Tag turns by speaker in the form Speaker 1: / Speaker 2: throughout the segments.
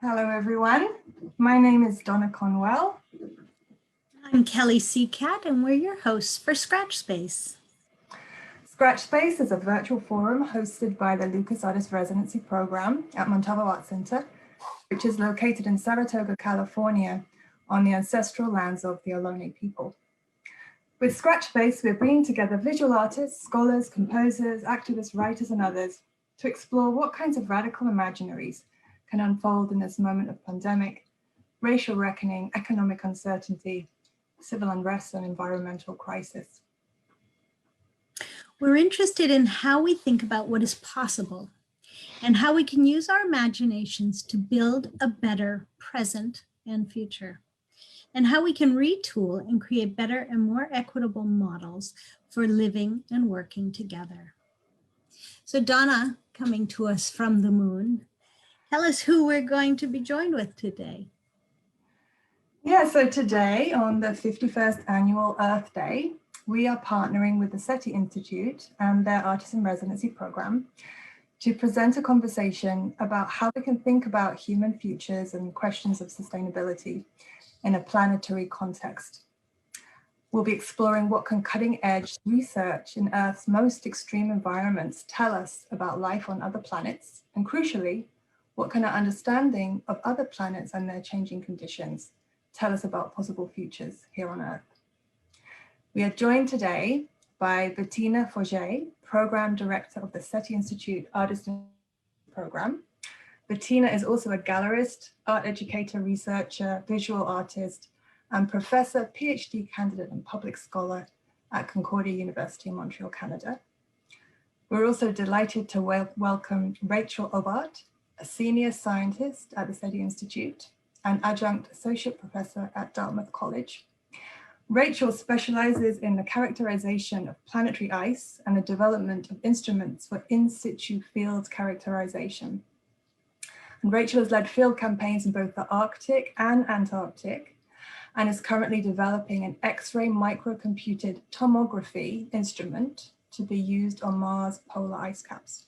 Speaker 1: Hello, everyone. My name is Donna Conwell.
Speaker 2: I'm Kelly Seacat, and we're your hosts for Scratch Space.
Speaker 1: Scratch Space is a virtual forum hosted by the Lucas Artist Residency Program at Montalvo Art Center, which is located in Saratoga, California, on the ancestral lands of the Ohlone people. With Scratch Space, we're bringing together visual artists, scholars, composers, activists, writers, and others to explore what kinds of radical imaginaries can unfold in this moment of pandemic, racial reckoning, economic uncertainty, civil unrest, and environmental crisis.
Speaker 2: We're interested in how we think about what is possible and how we can use our imaginations to build a better present and future, and how we can retool and create better and more equitable models for living and working together. So Donna, coming to us from the moon, tell us who we're going to be joined with today.
Speaker 1: Yeah, so today on the 51st Annual Earth Day, we are partnering with the SETI Institute and their Artist in Residency Program to present a conversation about how we can think about human futures and questions of sustainability in a planetary context. We'll be exploring what can cutting-edge research in Earth's most extreme environments tell us about life on other planets, and crucially, what can our understanding of other planets and their changing conditions tell us about possible futures here on Earth. We are joined today by Bettina Forget, Program Director of the SETI Institute Artist Program. Bettina is also a gallerist, art educator, researcher, visual artist, and professor, PhD candidate, and public scholar at Concordia University in Montreal, Canada. We're also delighted to welcome Rachel Obbard, a senior scientist at the SETI Institute and adjunct associate professor at Dartmouth College. Rachel specializes in the characterization of planetary ice and the development of instruments for in situ field characterization. And Rachel has led field campaigns in both the Arctic and Antarctic, and is currently developing an X-ray microcomputed tomography instrument to be used on Mars polar ice caps.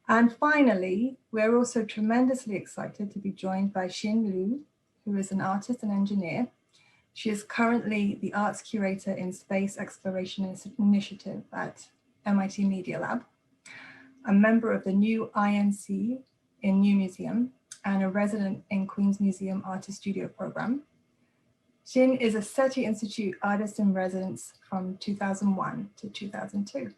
Speaker 1: And finally, we're also tremendously excited to be joined by Xin Liu, who is an artist and engineer. She is currently the arts curator in Space Exploration Initiative at MIT Media Lab, a member of the new INC in New Museum, and a resident in Queen's Museum Artist Studio Program. Xin is a SETI Institute Artist in Residence from 2001 to 2002.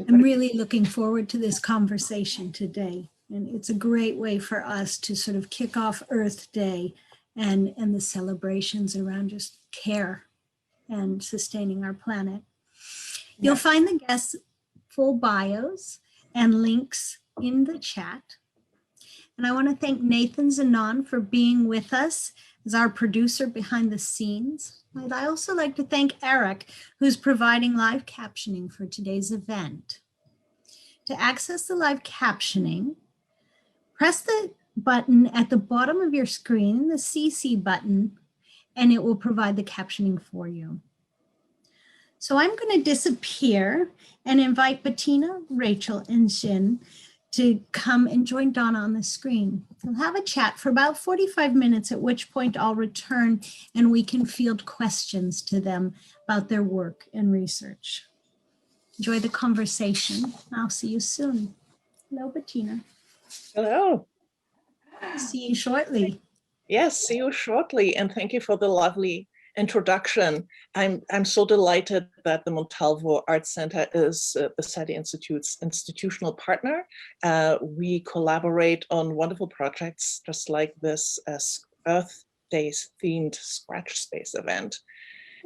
Speaker 2: I'm really looking forward to this conversation today. And it's a great way for us to sort of kick off Earth Day and the celebrations around just care and sustaining our planet. You'll find the guests' full bios and links in the chat. And I want to thank Nathan Zanon for being with us as our producer behind the scenes. I'd also like to thank Eric, who's providing live captioning for today's event. To access the live captioning, press the button at the bottom of your screen, the CC button, and it will provide the captioning for you. So I'm going to disappear and invite Bettina, Rachel, and Xin to come and join Donna on the screen. We'll have a chat for about 45 minutes, at which point I'll return and we can field questions to them about their work and research. Enjoy the conversation. I'll see you soon. Hello, Bettina.
Speaker 3: Hello.
Speaker 2: See you shortly.
Speaker 3: Yes, see you shortly, and thank you for the lovely introduction. I'm so delighted that the Montalvo Art Center is the SETI Institute's institutional partner. We collaborate on wonderful projects just like this Earth Days themed Scratch Space event.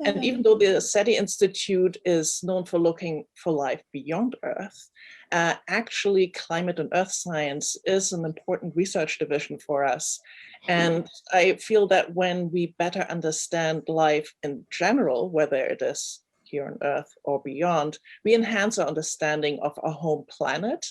Speaker 3: And even though the SETI Institute is known for looking for life beyond Earth, actually climate and earth science is an important research division for us. And I feel that when we better understand life in general, whether it is here on Earth or beyond, we enhance our understanding of our home planet.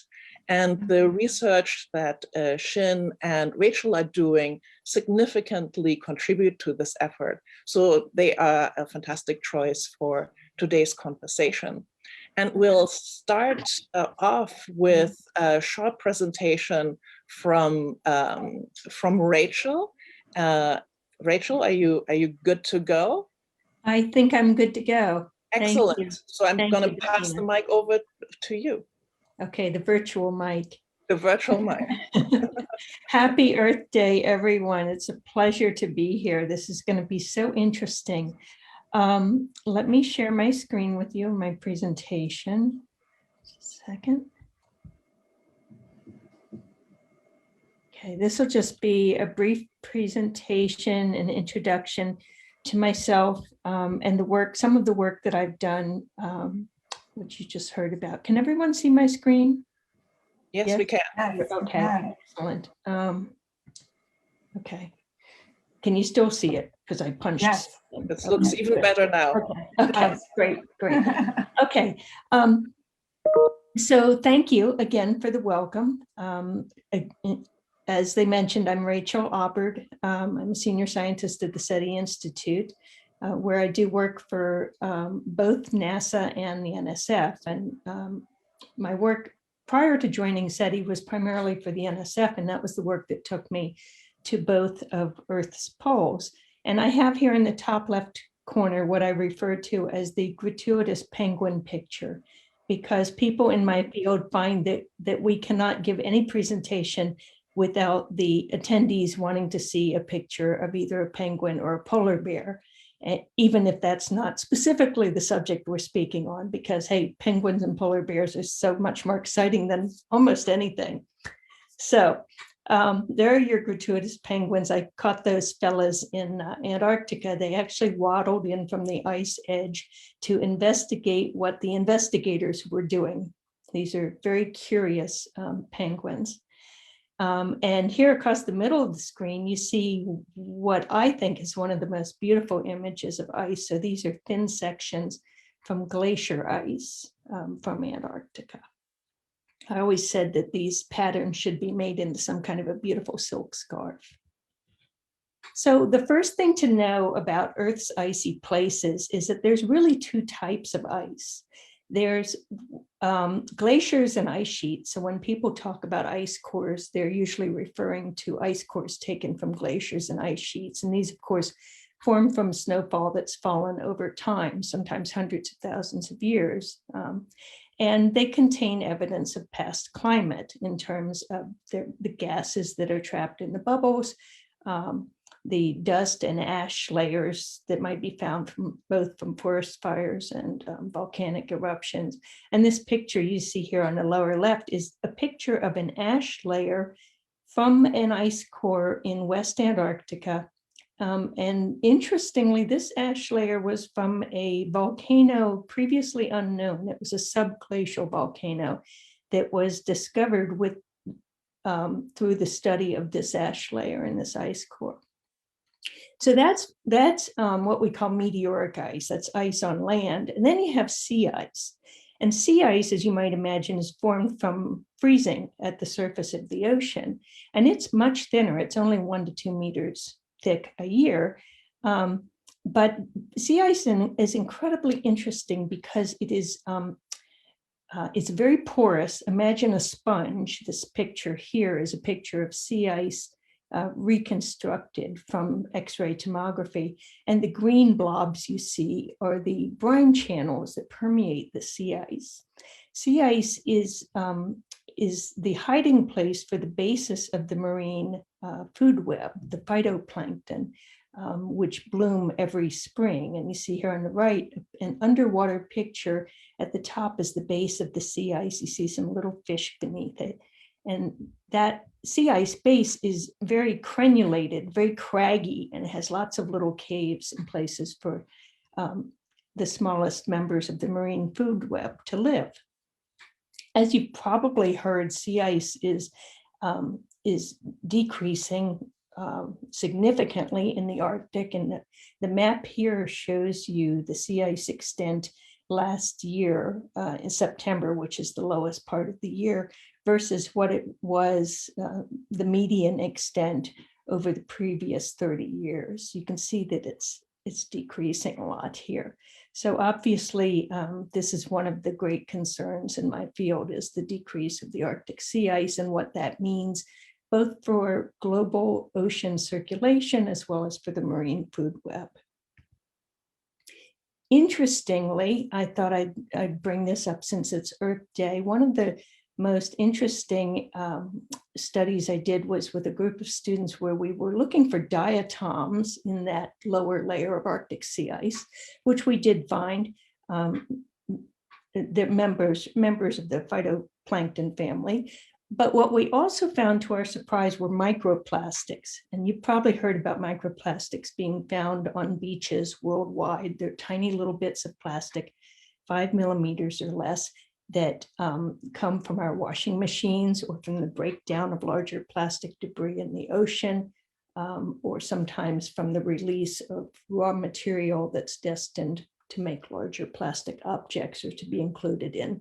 Speaker 3: And the research that Xin and Rachel are doing significantly contribute to this effort. So they are a fantastic choice for today's conversation. And we'll start off with a short presentation from Rachel. Rachel, are you good to go?
Speaker 4: I think I'm good to go.
Speaker 3: Excellent.
Speaker 4: Thank you.
Speaker 3: So I'm
Speaker 4: Thank
Speaker 3: going
Speaker 4: you,
Speaker 3: to pass the
Speaker 4: Bettina.
Speaker 3: mic over to you,
Speaker 4: Okay, the virtual mic.
Speaker 3: the virtual mic.
Speaker 4: Happy Earth Day, everyone. It's a pleasure to be here. This is going to be so interesting. Let me share my screen with you, my presentation. Just a second. Okay, this will just be a brief presentation and introduction to myself and the work, some of the work that I've done, which you just heard about. Can everyone see my screen?
Speaker 3: Yes, we can.
Speaker 4: Okay, excellent. Okay. Can you still see it? Because I punched.
Speaker 1: Yes.
Speaker 3: This looks even better now.
Speaker 4: Okay, great. Okay. So thank you again for the welcome. As they mentioned, I'm Rachel Obbard. I'm a senior scientist at the SETI Institute, where I do work for both NASA and the NSF. And my work prior to joining SETI was primarily for the NSF, and that was the work that took me to both of Earth's poles. And I have here in the top left corner what I refer to as the gratuitous penguin picture, because people in my field find that we cannot give any presentation without the attendees wanting to see a picture of either a penguin or a polar bear, even if that's not specifically the subject we're speaking on, because, hey, penguins and polar bears are so much more exciting than almost anything. So there are your gratuitous penguins. I caught those fellas in Antarctica. They actually waddled in from the ice edge to investigate what the investigators were doing. These are very curious penguins. And here across the middle of the screen, you see what I think is one of the most beautiful images of ice. So these are thin sections from glacier ice from Antarctica. I always said that these patterns should be made into some kind of a beautiful silk scarf. So the first thing to know about Earth's icy places is that there's really two types of ice. There's glaciers and ice sheets. So when people talk about ice cores, they're usually referring to ice cores taken from glaciers and ice sheets. And these, of course, form from snowfall that's fallen over time, sometimes hundreds of thousands of years. And they contain evidence of past climate in terms of the gases that are trapped in the bubbles, the dust and ash layers that might be found from both from forest fires and volcanic eruptions. And this picture you see here on the lower left is a picture of an ash layer from an ice core in West Antarctica. And interestingly, this ash layer was from a volcano previously unknown. It was a subglacial volcano that was discovered with through the study of this ash layer in this ice core. So that's what we call meteoric ice. That's ice on land. And then you have sea ice. And sea ice, as you might imagine, is formed from freezing at the surface of the ocean. And it's much thinner. It's only 1 to 2 meters thick a year. But sea ice is incredibly interesting because it is it's very porous. Imagine a sponge. This picture here is a picture of sea ice reconstructed from X-ray tomography. And the green blobs you see are the brine channels that permeate the sea ice. Sea ice is the hiding place for the basis of the marine food web, the phytoplankton, which bloom every spring. And you see here on the right, an underwater picture. At the top is the base of the sea ice. You see some little fish beneath it. And that sea ice base is very crenulated, very craggy, and it has lots of little caves and places for the smallest members of the marine food web to live. As you've probably heard, sea ice is decreasing significantly in the Arctic. And the map here shows you the sea ice extent last year in September, which is the lowest part of the year, versus what it was, the median extent over the previous 30 years. You can see that it's decreasing a lot here. So obviously, this is one of the great concerns in my field, is the decrease of the Arctic sea ice and what that means both for global ocean circulation as well as for the marine food web. Interestingly, I thought I'd bring this up since it's Earth Day. One of the most interesting studies I did was with a group of students where we were looking for diatoms in that lower layer of Arctic sea ice, which we did find. They're members of the phytoplankton family. But what we also found, to our surprise, were microplastics. And you've probably heard about microplastics being found on beaches worldwide. They're tiny little bits of plastic, 5 millimeters or less, that come from our washing machines or from the breakdown of larger plastic debris in the ocean, or sometimes from the release of raw material that's destined to make larger plastic objects or to be included in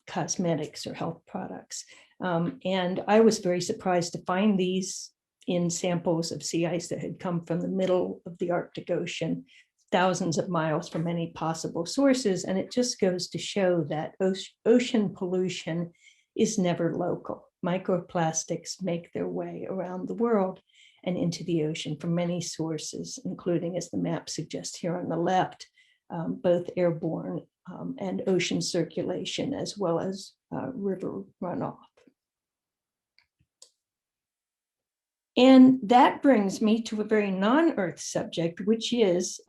Speaker 4: cosmetics or health products. And I was very surprised to find these in samples of sea ice that had come from the middle of the Arctic Ocean, thousands of miles from any possible sources. And it just goes to show that ocean pollution is never local. Microplastics make their way around the world and into the ocean from many sources, including, as the map suggests here on the left, both airborne and ocean circulation, as well as river runoff. And that brings me to a very non-Earth subject, which is,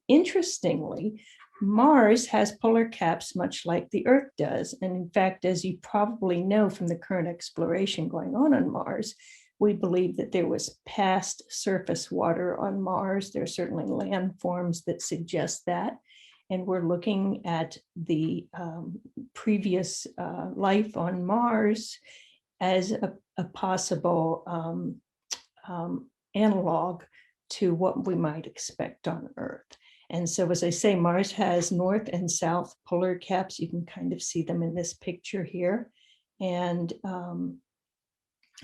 Speaker 4: interestingly, Mars has polar caps much like the Earth does. And in fact, as you probably know from the current exploration going on Mars, we believe that there was past surface water on Mars. There are certainly landforms that suggest that. And we're looking at the previous life on Mars as a possible analog to what we might expect on Earth. And so, as I say, Mars has north and south polar caps. You can kind of see them in this picture here. And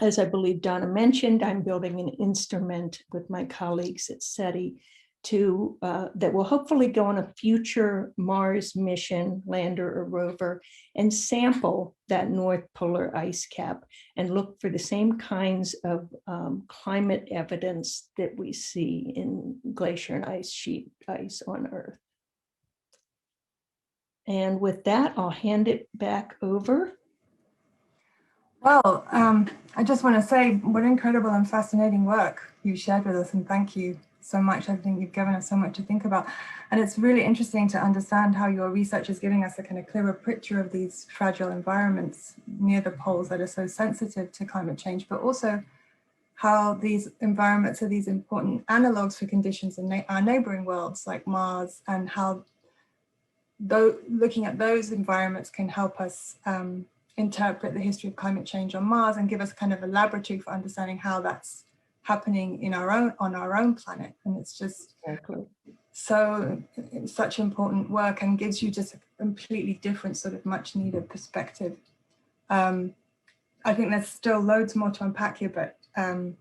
Speaker 4: as I believe Donna mentioned, I'm building an instrument with my colleagues at SETI that will hopefully go on a future Mars mission, lander or rover, and sample that north polar ice cap and look for the same kinds of climate evidence that we see in glacier and ice sheet ice on Earth. And with that, I'll hand it back over.
Speaker 1: Well, I just want to say what incredible and fascinating work you shared with us, and thank you so much. I think you've given us so much to think about. And it's really interesting to understand how your research is giving us a kind of clearer picture of these fragile environments near the poles that are so sensitive to climate change, but also how these environments are these important analogs for conditions in our neighboring worlds like Mars, and how looking at those environments can help us interpret the history of climate change on Mars and give us kind of a laboratory for understanding how that's happening on our own planet. And it's just such important work, and gives you just a completely different sort of much needed perspective. I think there's still loads more to unpack here, but I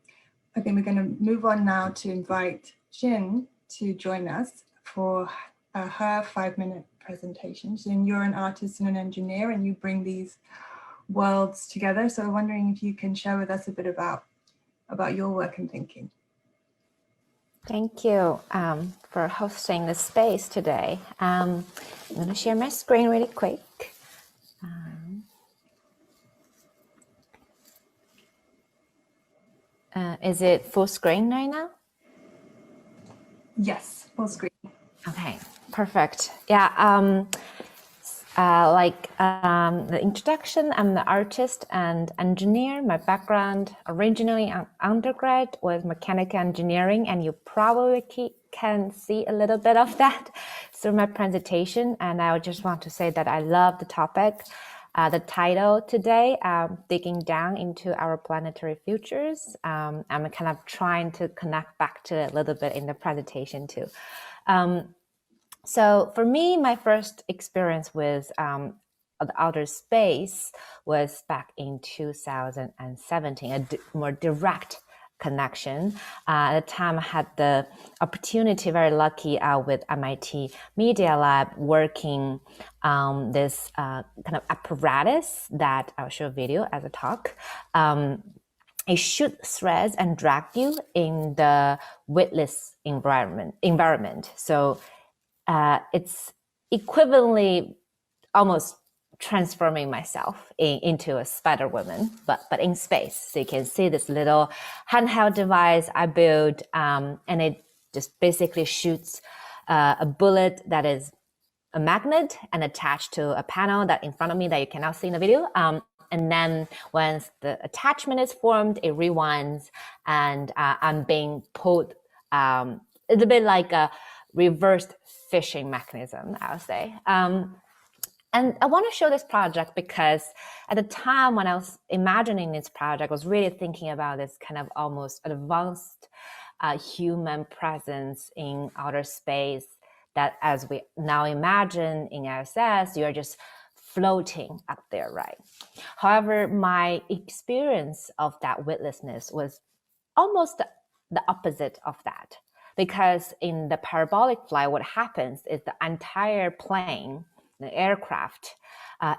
Speaker 1: think we're going to move on now to invite Xin to join us for her 5-minute presentation. Xin, you're an artist and an engineer, and you bring these worlds together. So I'm wondering if you can share with us a bit about your work and thinking.
Speaker 5: Thank you for hosting the space today. I'm going to share my screen really quick. Is it full screen right now?
Speaker 1: Yes, full screen.
Speaker 5: Okay, perfect. Yeah, the introduction, I'm the artist and engineer. My background originally undergrad was mechanical engineering, and you probably can see a little bit of that through my presentation. And I just want to say that I love the topic. The title today, digging down into our planetary futures. I'm kind of trying to connect back to it a little bit in the presentation too. So for me, my first experience with the outer space was back in 2017, a more direct connection. At the time, I had the opportunity, very lucky, with MIT Media Lab, working on this kind of apparatus that I'll show a video as a talk. It shoots threads and drag you in the weightless environment. So it's equivalently almost transforming myself into a Spider Woman, but in space. So you can see this little handheld device I built, and it just basically shoots a bullet that is a magnet and attached to a panel that in front of me that you cannot see in the video. And then once the attachment is formed, it rewinds, and I'm being pulled. It's a bit like a reversed fishing mechanism, I would say. And I want to show this project because at the time when I was imagining this project, I was really thinking about this kind of almost advanced human presence in outer space that, as we now imagine in ISS, you're just floating up there, right? However, my experience of that weightlessness was almost the opposite of that. Because in the parabolic flight, what happens is the entire plane, the aircraft,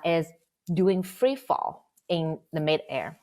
Speaker 5: is doing free fall in the midair.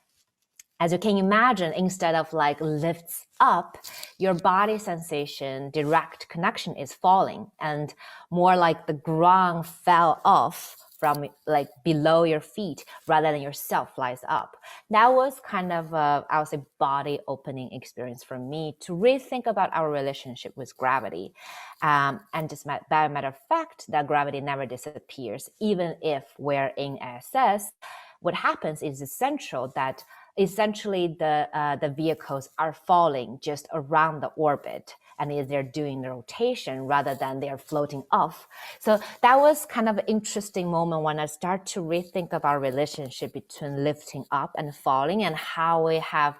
Speaker 5: As you can imagine, instead of like lifts up, your body sensation, direct connection is falling, and more like the ground fell off from like below your feet rather than yourself flies up. That was kind of a, I would say, body opening experience for me to rethink about our relationship with gravity. And just by a matter of fact, that gravity never disappears. Even if we're in ISS, what happens is essential that essentially the vehicles are falling just around the orbit, and they're doing the rotation rather than they're floating off. So that was kind of an interesting moment when I start to rethink about relationship between lifting up and falling, and how we have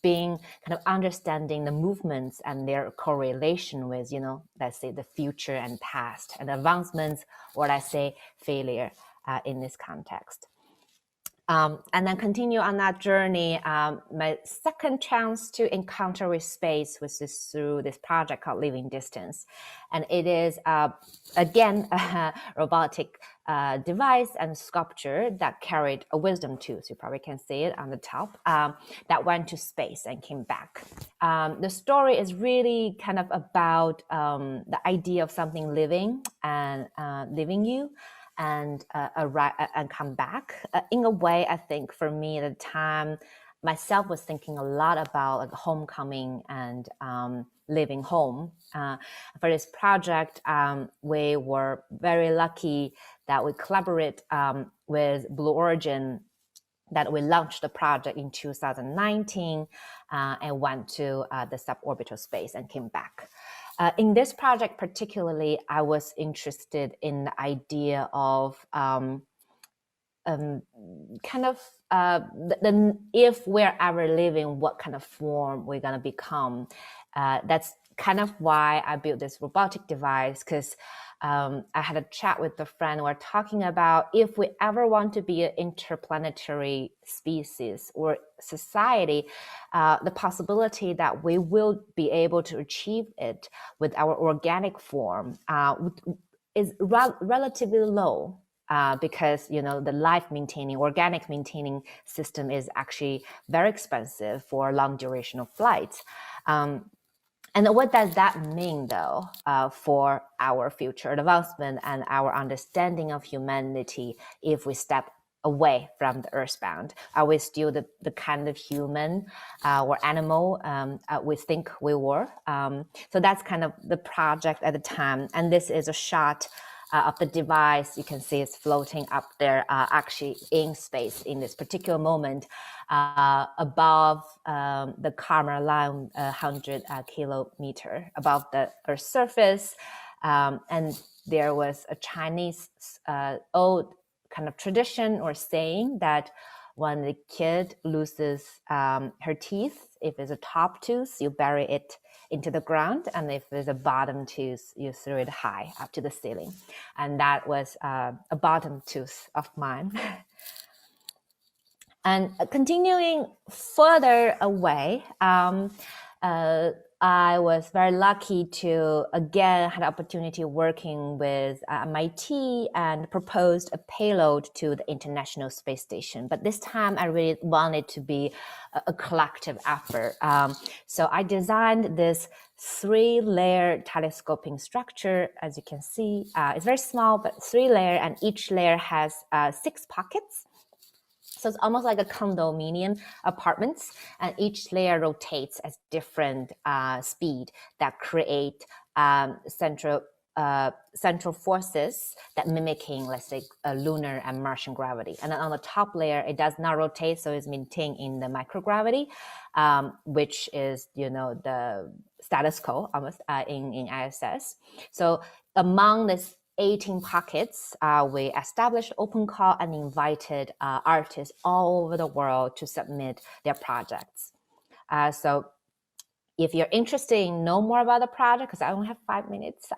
Speaker 5: been kind of understanding the movements and their correlation with, let's say the future and past, and advancements, or let's say failure in this context. And then continue on that journey. My second chance to encounter with space was through this project called Living Distance. And it is, again, a robotic device and sculpture that carried a wisdom tooth. You probably can see it on the top, that went to space and came back. The story is really kind of about the idea of something living and living you, and come back. In a way, I think for me at the time, myself was thinking a lot about like homecoming and living home. For this project, we were very lucky that we collaborate with Blue Origin, that we launched the project in 2019 and went to the suborbital space and came back. In this project particularly, I was interested in the idea of if we're ever living, what kind of form we're going to become. That's kind of why I built this robotic device, because I had a chat with a friend. We're talking about if we ever want to be an interplanetary species or society, the possibility that we will be able to achieve it with our organic form is relatively low. Because the organic maintaining system is actually very expensive for long durational flights. And what does that mean, though, for our future advancement and our understanding of humanity if we step away from the earthbound? Are we still the kind of human or animal we think we were? So that's kind of the project at the time. And this is a shot of the device. You can see it's floating up there, actually in space in this particular moment, above the Karma line, 100 kilometer above the Earth's surface. And there was a Chinese old kind of tradition or saying that when the kid loses her teeth, if it's a top tooth, you bury it into the ground, and if there's a bottom tooth, you throw it high up to the ceiling. And that was a bottom tooth of mine. And continuing further away, I was very lucky to, again, had the opportunity working with MIT and proposed a payload to the International Space Station. But this time I really wanted to be a collective effort. So I designed this 3-layer telescoping structure. As you can see, it's very small, but 3-layer, and each layer has 6 pockets. So it's almost like a condominium apartments, and each layer rotates at different speed that create central forces that mimicking, let's say, a lunar and Martian gravity. And then on the top layer, it does not rotate, so it's maintained in the microgravity, which is, the status quo almost in ISS. So among this 18 pockets, we established open call and invited artists all over the world to submit their projects. So if you're interested in know more about the project, because I only have 5 minutes,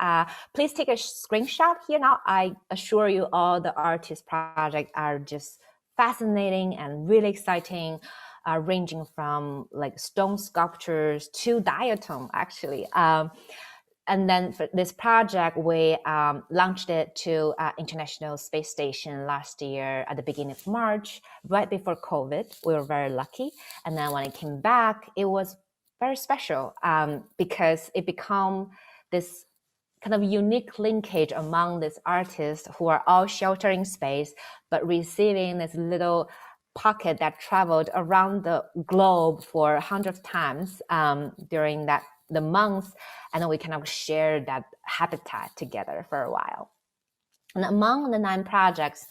Speaker 5: please take a screenshot here now. I assure you all the artist projects are just fascinating and really exciting, ranging from like stone sculptures to diatom, actually. And then for this project, we launched it to International Space Station last year at the beginning of March, right before COVID. We were very lucky. And then when it came back, it was very special because it became this kind of unique linkage among these artists who are all sheltered in space, but receiving this little pocket that traveled around the globe for 100 times during the months, and then we kind of shared that habitat together for a while. And among the 9 projects,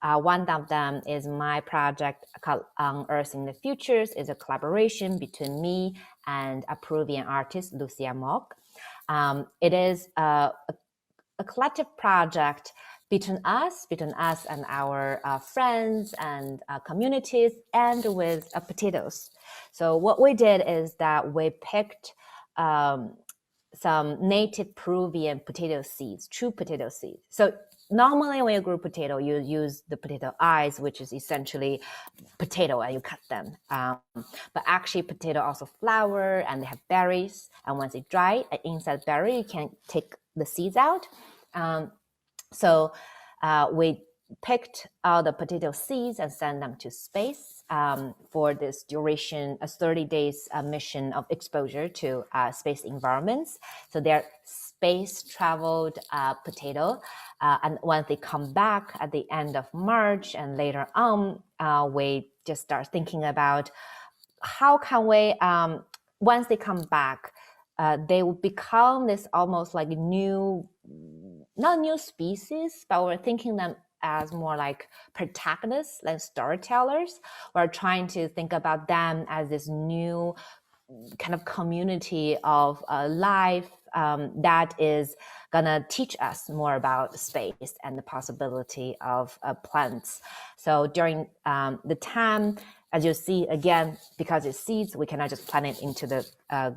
Speaker 5: one of them is my project called Unearthing Futures. Is a collaboration between me and a Peruvian artist, Lucia. It is a collective project between us and our friends and communities, and with potatoes. So what we did is that we picked some native Peruvian potato seeds, true potato seeds. So normally when you grow potato, you use the potato eyes, which is essentially potato, and you cut them. But actually potato also flower, and they have berries. And once they dry, inside berry, you can take the seeds out. So we picked all the potato seeds and sent them to space for this duration, a 30 days mission of exposure to space environments. So they're space traveled potato. And once they come back at the end of March and later on, we just start thinking about how can we, once they come back, they will become this almost like new, not new species, but we're thinking them as more like protagonists, like storytellers. We're trying to think about them as this new kind of community of life that is gonna teach us more about space and the possibility of plants. So during the time, as you see, again, because it's seeds, we cannot just plant it into the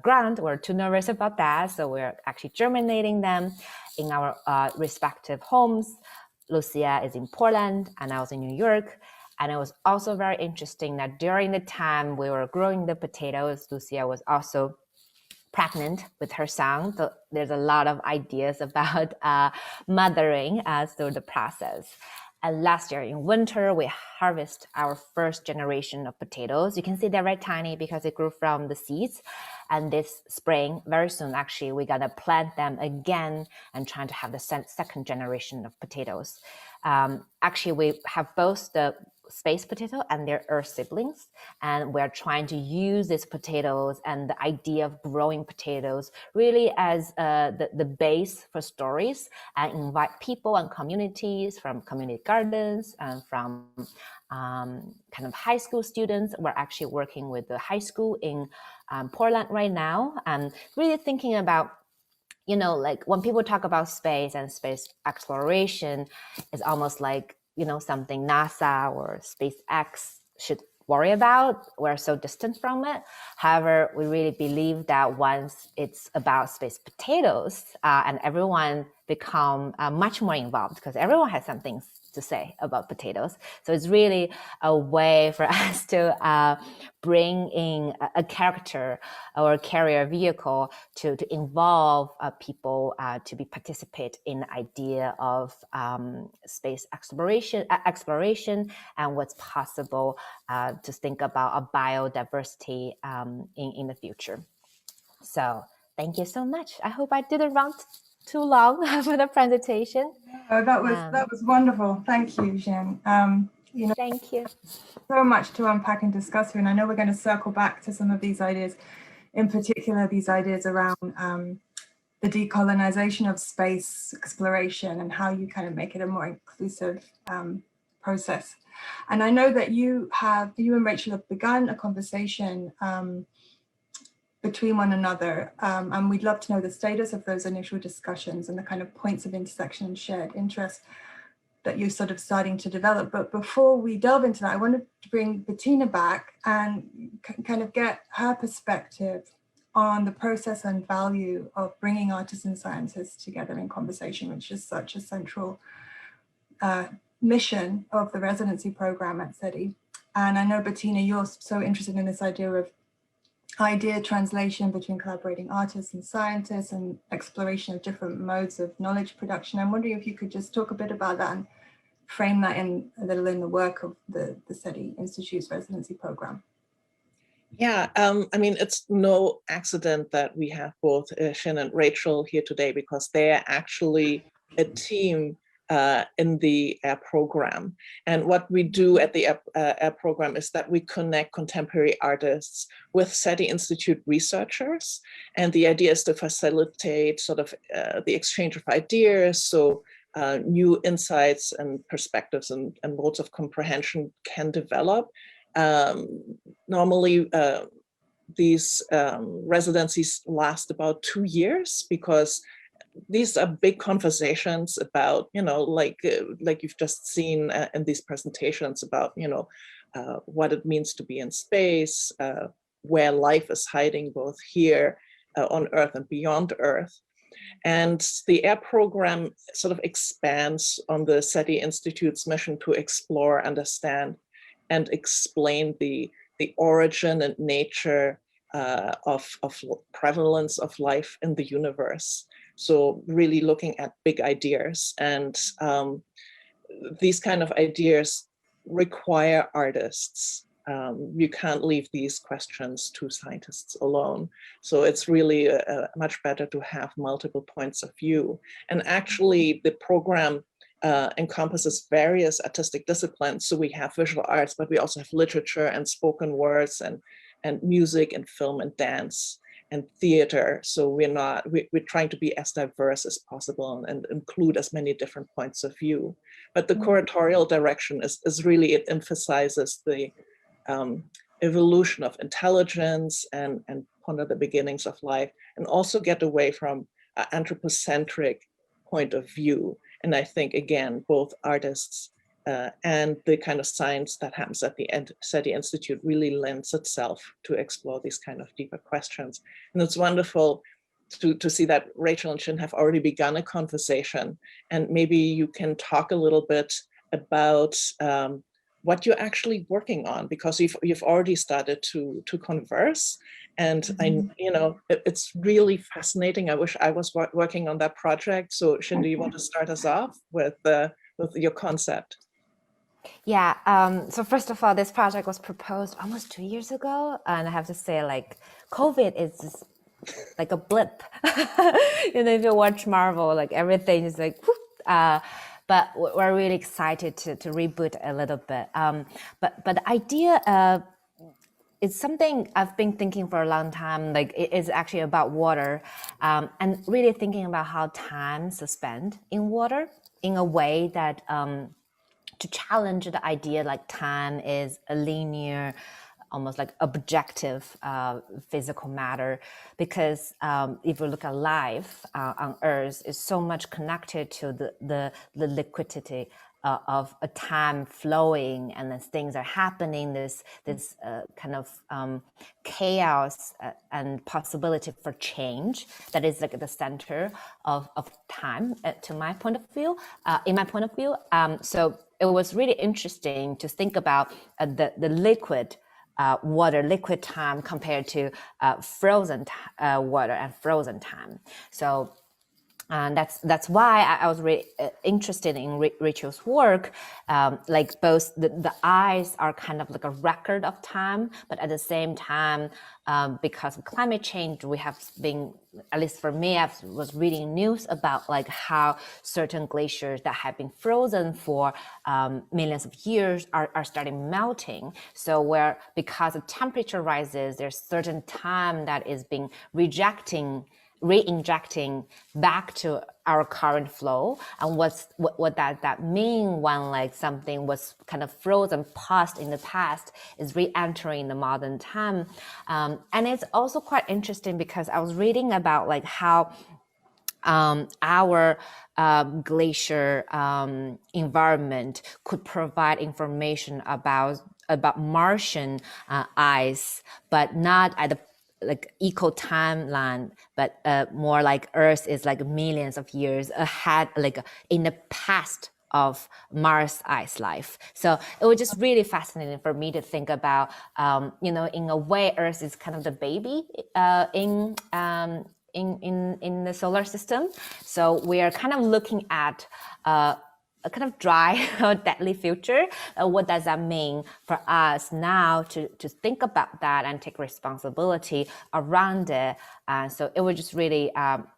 Speaker 5: ground. We're too nervous about that. So we're actually germinating them in our respective homes. Lucia is in Portland and I was in New York. And it was also very interesting that during the time we were growing the potatoes, Lucia was also pregnant with her son. So there's a lot of ideas about mothering through the process. And last year in winter, we harvest our first generation of potatoes. You can see they're very tiny because it grew from the seeds. And this spring, very soon, actually, we're gonna plant them again and trying to have the second generation of potatoes. Actually, we have both the space potato and their Earth siblings, and we're trying to use these potatoes and the idea of growing potatoes really as the base for stories, and invite people and communities from community gardens and from kind of high school students. We're actually working with the high school in Portland right now, and really thinking about, you know, like when people talk about space and space exploration, it's almost like, you know, something NASA or SpaceX should worry about. We're so distant from it. However, we really believe that once it's about space potatoes and everyone become much more involved, because everyone has something to say about potatoes. So it's really a way for us to bring in a character or a carrier vehicle to involve people to participate in the idea of space exploration and what's possible to think about a biodiversity in the future. So thank you so much. I hope I didn't run too long for the presentation.
Speaker 1: Oh, that was wonderful. Thank you, Xin.
Speaker 5: Thank you.
Speaker 1: So much to unpack and discuss here, and I know we're going to circle back to some of these ideas, in particular these ideas around the decolonization of space exploration and how you kind of make it a more inclusive process. And I know that you and Rachel have begun a conversation between one another, and we'd love to know the status of those initial discussions and the kind of points of intersection and shared interest that you're sort of starting to develop. But before we delve into that, I wanted to bring Bettina back and kind of get her perspective on the process and value of bringing artists and scientists together in conversation, which is such a central mission of the residency program at SETI. And I know, Bettina, you're so interested in this idea of idea translation between collaborating artists and scientists and exploration of different modes of knowledge production. I'm wondering if you could just talk a bit about that and frame that in a little in the work of the SETI Institute's residency program.
Speaker 3: Yeah, I mean, it's no accident that we have both Xin and Rachel here today, because they are actually a team in the air program. And what we do at the air program is that we connect contemporary artists with SETI Institute researchers. And the idea is to facilitate sort of the exchange of ideas, so new insights and perspectives and modes of comprehension can develop. Normally, these residencies last about 2 years, because these are big conversations about, like you've just seen in these presentations about, what it means to be in space, where life is hiding both here on Earth and beyond Earth. And the air program sort of expands on the SETI Institute's mission to explore, understand, and explain the origin and nature of prevalence of life in the universe. So really looking at big ideas, and these kind of ideas require artists. You can't leave these questions to scientists alone. So it's really much better to have multiple points of view. And actually the program encompasses various artistic disciplines. So we have visual arts, but we also have literature and spoken words and music and film and dance and theater. So we're trying to be as diverse as possible and include as many different points of view. But the curatorial direction is really, it emphasizes the evolution of intelligence and ponder the beginnings of life, and also get away from an anthropocentric point of view. And I think, again, both artists and the kind of science that happens at the SETI Institute really lends itself to explore these kind of deeper questions. And it's wonderful to see that Rachel and Xin have already begun a conversation. And maybe you can talk a little bit about what you're actually working on, because you've already started to converse. And it's really fascinating. I wish I was working on that project. So Xin, do you want to start us off with your concept?
Speaker 5: Yeah, so first of all, this project was proposed almost 2 years ago. And I have to say, like, COVID is just like a blip. If you watch Marvel, like everything is like, whoop, but we're really excited to reboot a little bit. But the idea it's something I've been thinking for a long time. Like, it is actually about water, and really thinking about how time suspend in water in a way that to challenge the idea like time is a linear, almost like objective physical matter, because if you look at life on Earth, is so much connected to the liquidity of a time flowing, and then things are happening, this kind of chaos and possibility for change that is like the center of time, to my point of view, in my point of view. So it was really interesting to think about the liquid water, liquid time compared to frozen water and frozen time. So that's why I was really interested in Rachel's work. Like both the eyes are kind of like a record of time, but at the same time, because of climate change, we have been, at least for me, I was reading news about like how certain glaciers that have been frozen for millions of years are starting melting. So where, because of temperature rises, there's certain time that is being re-injecting back to our current flow, and what that mean when like something was kind of frozen past in the past is re-entering the modern time. And it's also quite interesting because I was reading about like how our glacier environment could provide information about Martian ice, but not at the like eco timeline, but more like Earth is like millions of years ahead, like in the past of Mars ice life. So it was just really fascinating for me to think about, you know, in a way, Earth is kind of the baby in the solar system. So we are kind of looking at a kind of dry or deadly future. What does that mean for us now to think about that and take responsibility around it? So it was just really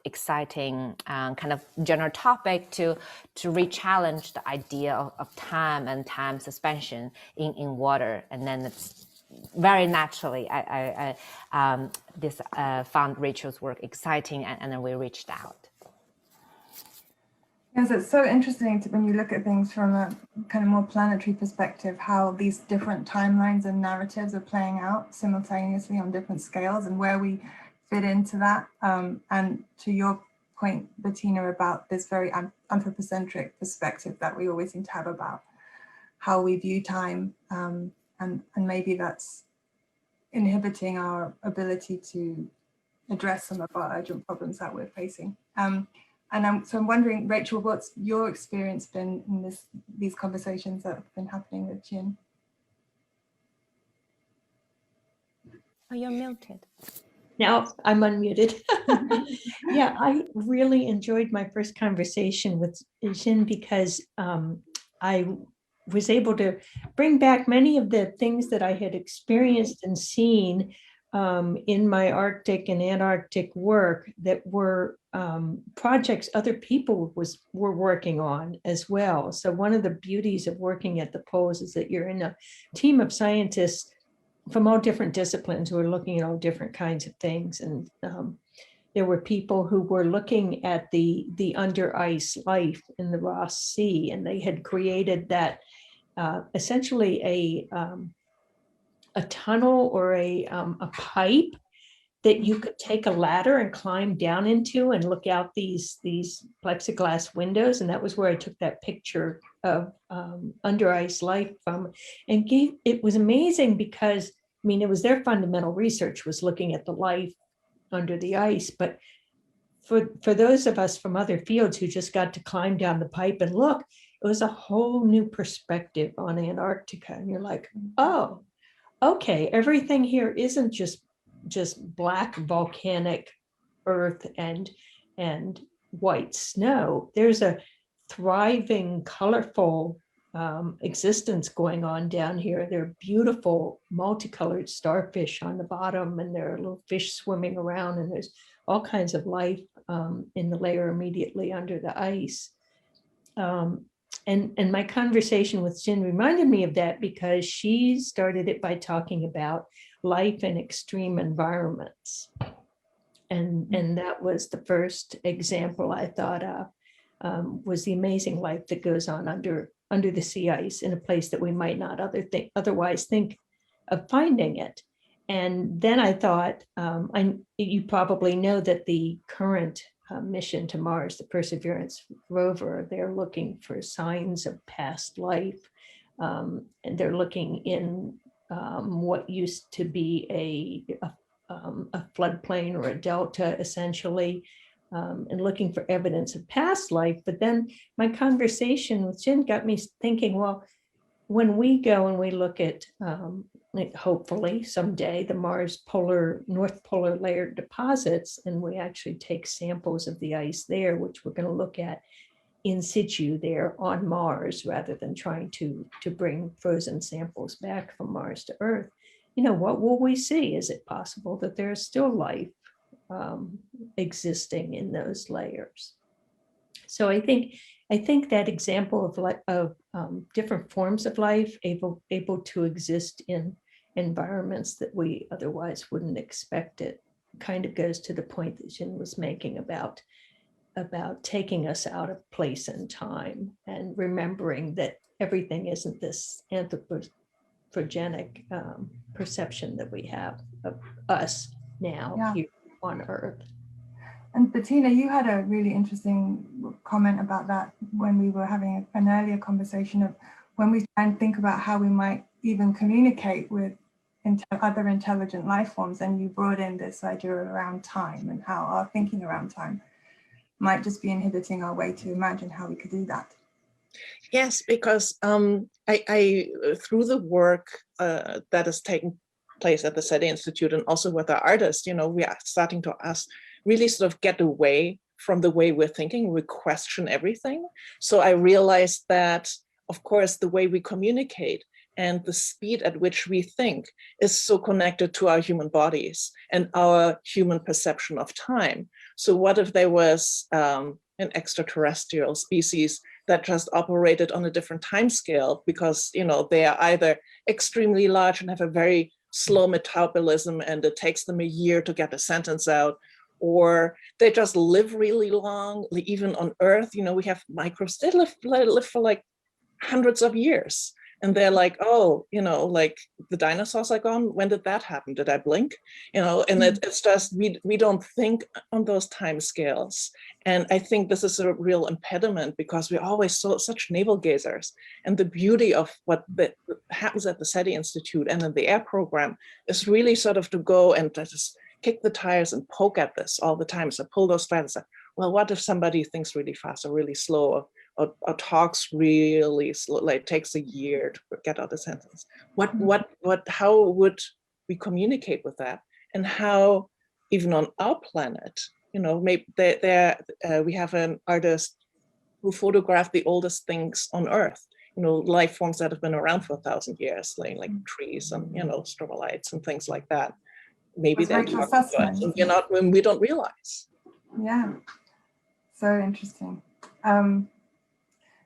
Speaker 5: exciting kind of general topic to re-challenge the idea of time and time suspension in water. And then it's very naturally, I found Rachel's work exciting, and then we reached out.
Speaker 1: Yes, it's so interesting when you look at things from a kind of more planetary perspective, how these different timelines and narratives are playing out simultaneously on different scales and where we fit into that. And to your point, Bettina, about this very anthropocentric perspective that we always seem to have about how we view time, and maybe that's inhibiting our ability to address some of our urgent problems that we're facing. So I'm wondering, Rachel, what's your experience been in these conversations that have been happening with Xin?
Speaker 5: Oh, you're muted.
Speaker 4: Now I'm unmuted. Yeah, I really enjoyed my first conversation with Xin because I was able to bring back many of the things that I had experienced and seen in my Arctic and Antarctic work that were projects other people were working on as well. So one of the beauties of working at the poles is that you're in a team of scientists from all different disciplines who are looking at all different kinds of things. And there were people who were looking at the under ice life in the Ross Sea, and they had created that essentially a tunnel or a pipe that you could take a ladder and climb down into and look out these plexiglass windows. And that was where I took that picture of under ice life from, and it was amazing because, I mean, it was their fundamental research was looking at the life under the ice, but for those of us from other fields who just got to climb down the pipe and look, it was a whole new perspective on Antarctica. And you're like, oh, okay, everything here isn't just black volcanic earth and white snow. There's a thriving, colorful existence going on down here. There are beautiful multicolored starfish on the bottom, and there are little fish swimming around, and there's all kinds of life in the layer immediately under the ice. And my conversation with Xin reminded me of that because she started it by talking about life in extreme environments. And that was the first example I thought of, was the amazing life that goes on under the sea ice in a place that we might not otherwise think of finding it. And then I thought, you probably know that the current mission to Mars, the Perseverance rover, they're looking for signs of past life. And they're looking in what used to be a floodplain or a delta, essentially, and looking for evidence of past life. But then my conversation with Xin got me thinking, well, when we go and we look at, hopefully someday, the Mars North Polar layer deposits, and we actually take samples of the ice there, which we're going to look at in situ there on Mars, rather than trying to bring frozen samples back from Mars to Earth, what will we see? Is it possible that there's still life existing in those layers? So I think that example of different forms of life able to exist in environments that we otherwise wouldn't expect it kind of goes to the point that Xin was making about taking us out of place and time, and remembering that everything isn't this anthropogenic perception that we have of us now here on Earth.
Speaker 1: And Bettina, you had a really interesting comment about that when we were having an earlier conversation of when we try and think about how we might even communicate with other intelligent life forms, and you brought in this idea around time and how our thinking around time might just be inhibiting our way to imagine how we could do that.
Speaker 3: Yes, because I through the work that is taking place at the SETI Institute and also with our artists, we are starting to really sort of get away from the way we're thinking. We question everything. So I realized that, of course, the way we communicate and the speed at which we think is so connected to our human bodies and our human perception of time. So what if there was an extraterrestrial species that just operated on a different time scale because, they are either extremely large and have a very slow metabolism and it takes them a year to get a sentence out, or they just live really long, even on Earth. We have microbes, they live for like hundreds of years. And they're like, oh, like the dinosaurs are gone. When did that happen? Did I blink? And it's just, we don't think on those time scales. And I think this is a real impediment because we're always such navel gazers. And the beauty of what happens at the SETI Institute and in the AIR program is really sort of to go and just kick the tires and poke at this all the time. So pull those threads and say, well, what if somebody thinks really fast or really slow or talks really slow, like takes a year to get out a sentence? How would we communicate with that? And how, even on our planet, maybe we have an artist who photographed the oldest things on Earth, life forms that have been around for 1,000 years, like trees and, stromatolites and things like that. Maybe they're talking to us and we don't realize.
Speaker 1: Yeah, so interesting.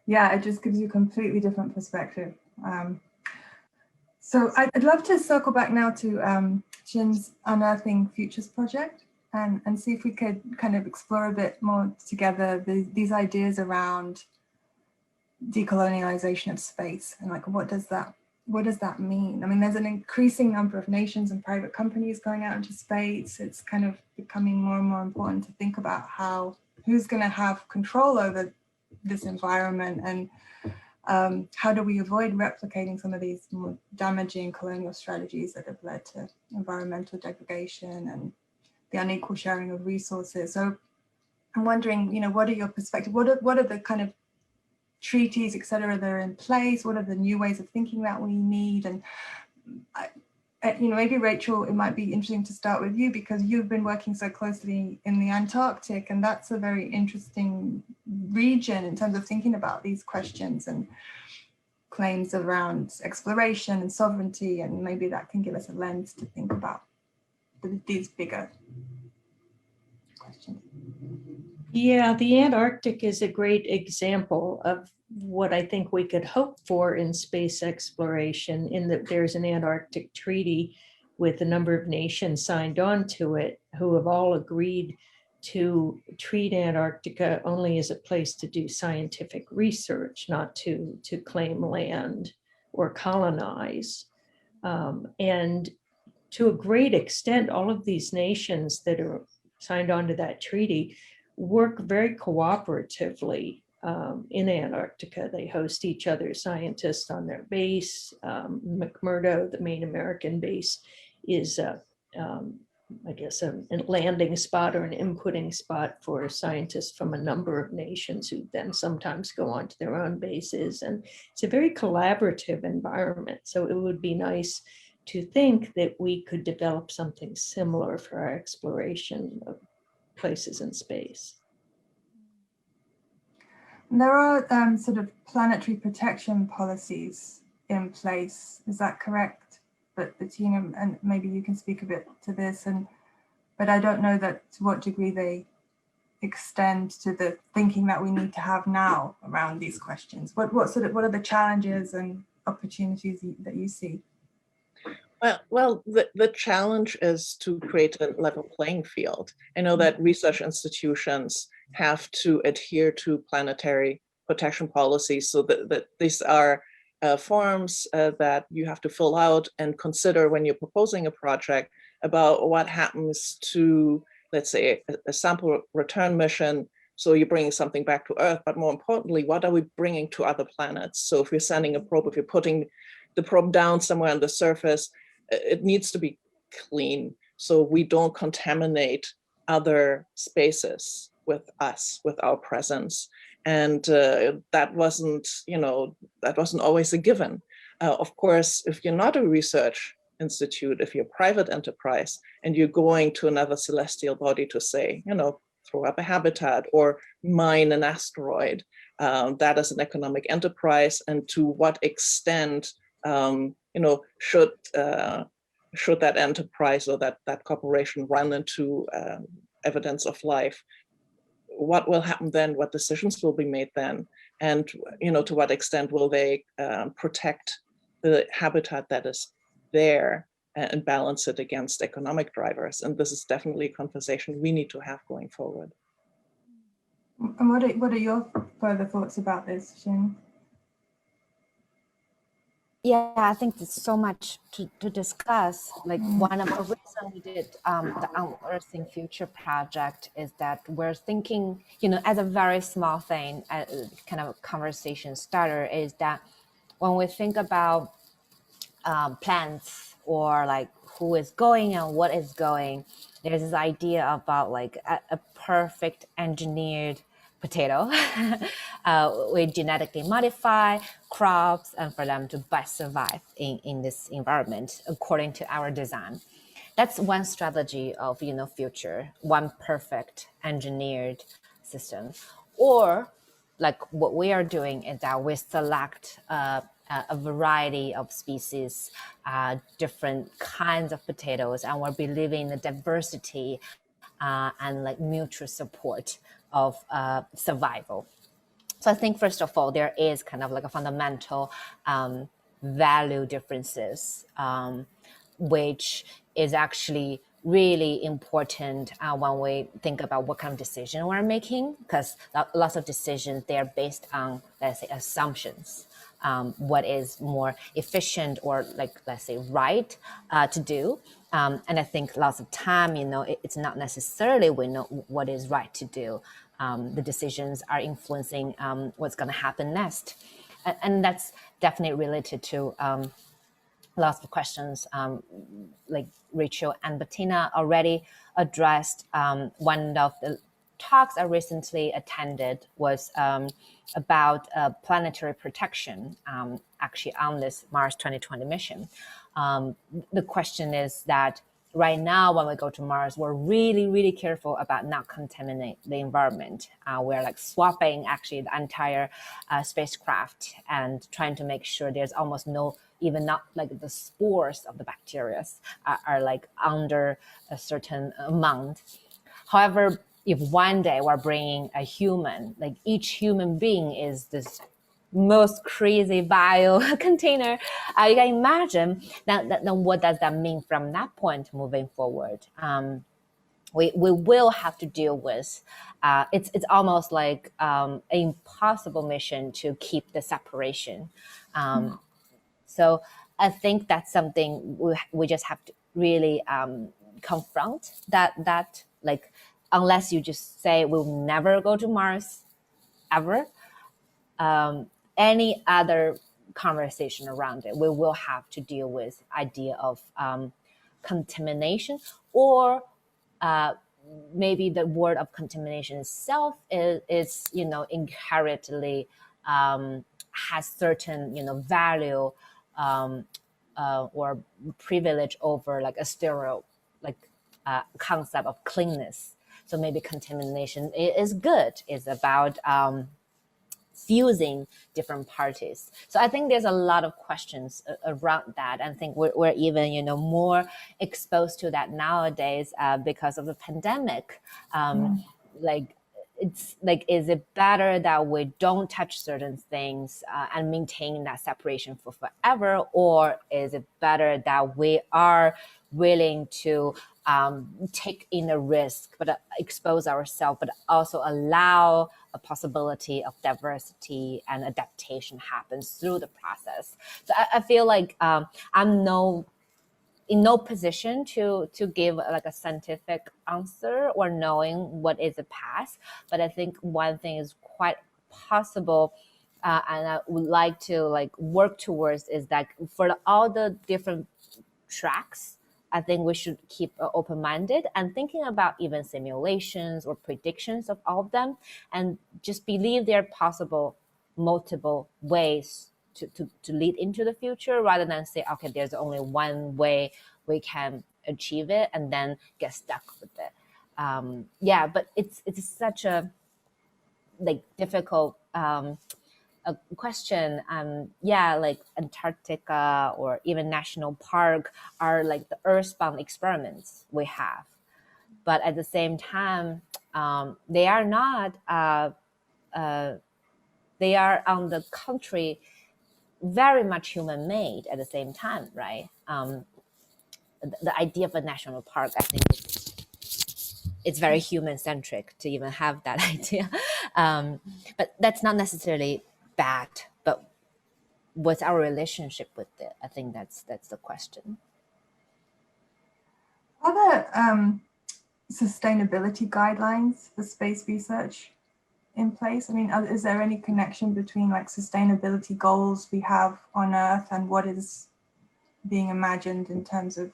Speaker 1: Yeah, it just gives you a completely different perspective. So I'd love to circle back now to Xin's Unearthing Futures project and see if we could kind of explore a bit more together these ideas around decolonialization of space and like what does that mean? I mean, there's an increasing number of nations and private companies going out into space. It's kind of becoming more and more important to think about who's going to have control over this environment, and how do we avoid replicating some of these more damaging colonial strategies that have led to environmental degradation and the unequal sharing of resources. So I'm wondering, what are your perspectives? What are the kind of treaties, et cetera, that are in place? What are the new ways of thinking that we need? And maybe Rachel, it might be interesting to start with you because you've been working so closely in the Antarctic, and that's a very interesting region in terms of thinking about these questions and claims around exploration and sovereignty, and maybe that can give us a lens to think about these bigger questions.
Speaker 4: Yeah, the Antarctic is a great example of what I think we could hope for in space exploration, in that there's an Antarctic treaty with a number of nations signed on to it who have all agreed to treat Antarctica only as a place to do scientific research, not to claim land or colonize. And to a great extent, all of these nations that are signed on to that treaty work very cooperatively in Antarctica. They host each other's scientists on their base. McMurdo, the main American base, is I guess, a landing spot or an inputting spot for scientists from a number of nations who then sometimes go on to their own bases. And it's a very collaborative environment. So it would be nice to think that we could develop something similar for our exploration of places in space.
Speaker 1: There are sort of planetary protection policies in place. Is that correct? But Bettina, and maybe you can speak a bit to this, but I don't know that to what degree they extend to the thinking that we need to have now around these questions. What are the challenges and opportunities that you see?
Speaker 3: Well, the challenge is to create a level playing field. I know that research institutions have to adhere to planetary protection policies, so that these are forms that you have to fill out and consider when you're proposing a project about what happens to, let's say, a sample return mission. So you're bringing something back to Earth, but more importantly, what are we bringing to other planets? So if you're sending a probe, if you're putting the probe down somewhere on the surface, it needs to be clean so we don't contaminate other spaces with us, with our presence. And that wasn't always a given. Of course, if you're not a research institute, if you're a private enterprise and you're going to another celestial body to say, throw up a habitat or mine an asteroid, that is an economic enterprise. And to what extent should that enterprise or that corporation run into evidence of life? What will happen then? What decisions will be made then? And to what extent will they protect the habitat that is there and balance it against economic drivers? And this is definitely a conversation we need to have going forward.
Speaker 1: And what are your further thoughts about this, Xin?
Speaker 5: Yeah, I think there's so much to discuss. Like one of the reasons we did the Unearthing Future project is that we're thinking, as a very small thing, kind of a conversation starter, is that when we think about plants or like who is going and what is going, there's this idea about like a perfect engineered potato. We genetically modify crops and for them to best survive in this environment according to our design. That's one strategy of future, one perfect engineered system. Or like what we are doing is that we select a variety of species, different kinds of potatoes, and we're believing in the diversity and like mutual support of survival. So I think first of all, there is kind of like a fundamental value differences, which is actually really important when we think about what kind of decision we're making, because lots of decisions, they're based on, let's say, assumptions. What is more efficient or like, let's say, right to do. And I think lots of time, it's not necessarily we know what is right to do. The decisions are influencing what's going to happen next. And that's definitely related to lots of questions like Rachel and Bettina already addressed. One of the talks I recently attended was about planetary protection, actually on this Mars 2020 mission. The question is that right now, when we go to Mars, we're really, really careful about not contaminate the environment. We're like swapping actually the entire spacecraft and trying to make sure there's almost no, even not like the spores of the bacteria are like under a certain amount. However, if one day we're bringing a human, like each human being is this most crazy bio container, you can imagine then what does that mean from that point moving forward? We will have to deal with, it's almost like an impossible mission to keep the separation. So I think that's something we just have to really confront that like, unless you just say we'll never go to Mars ever, any other conversation around it, we will have to deal with idea of contamination or maybe the word of contamination itself is inherently has certain value or privilege over like a stereo concept of cleanness. So maybe contamination is good. It's about fusing different parties. So I think there's a lot of questions around that. And I think we're even, more exposed to that nowadays because of the pandemic. Like, it's like, is it better that we don't touch certain things and maintain that separation for forever? Or is it better that we are willing to take in a risk, but expose ourselves, but also allow a possibility of diversity and adaptation happens through the process? So I feel like I'm in no position to give like a scientific answer or knowing what is the past. But I think one thing is quite possible, and I would like to like work towards, is that for all the different tracks, I think we should keep open-minded and thinking about even simulations or predictions of all of them, and just believe there are possible multiple ways to lead into the future, rather than say, okay, there's only one way we can achieve it and then get stuck with it. But it's such a like difficult a question. Like Antarctica or even national park are like the earthbound experiments we have, but at the same time they are not they are on the contrary very much human made at the same time, right? The idea of a national park, I think it's very human centric to even have that idea, but that's not necessarily bad, but what's our relationship with it? I think that's the question.
Speaker 1: Are there sustainability guidelines for space research in place? I mean, is there any connection between like sustainability goals we have on Earth and what is being imagined in terms of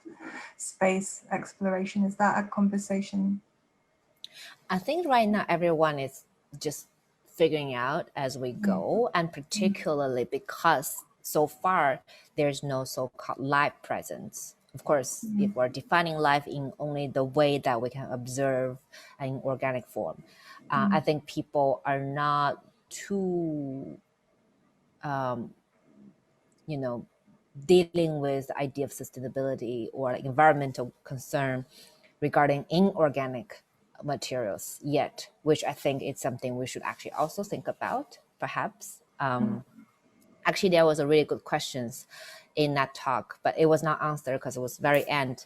Speaker 1: space exploration? Is that a conversation?
Speaker 5: I think right now everyone is just figuring out as we go, and particularly because so far there's no so-called live presence. Of course, if we're defining life in only the way that we can observe in organic form, I think people are not too, dealing with the idea of sustainability or like environmental concern regarding inorganic materials yet, which I think is something we should actually also think about, perhaps. Actually, there was a really good questions in that talk, but it was not answered because it was very end.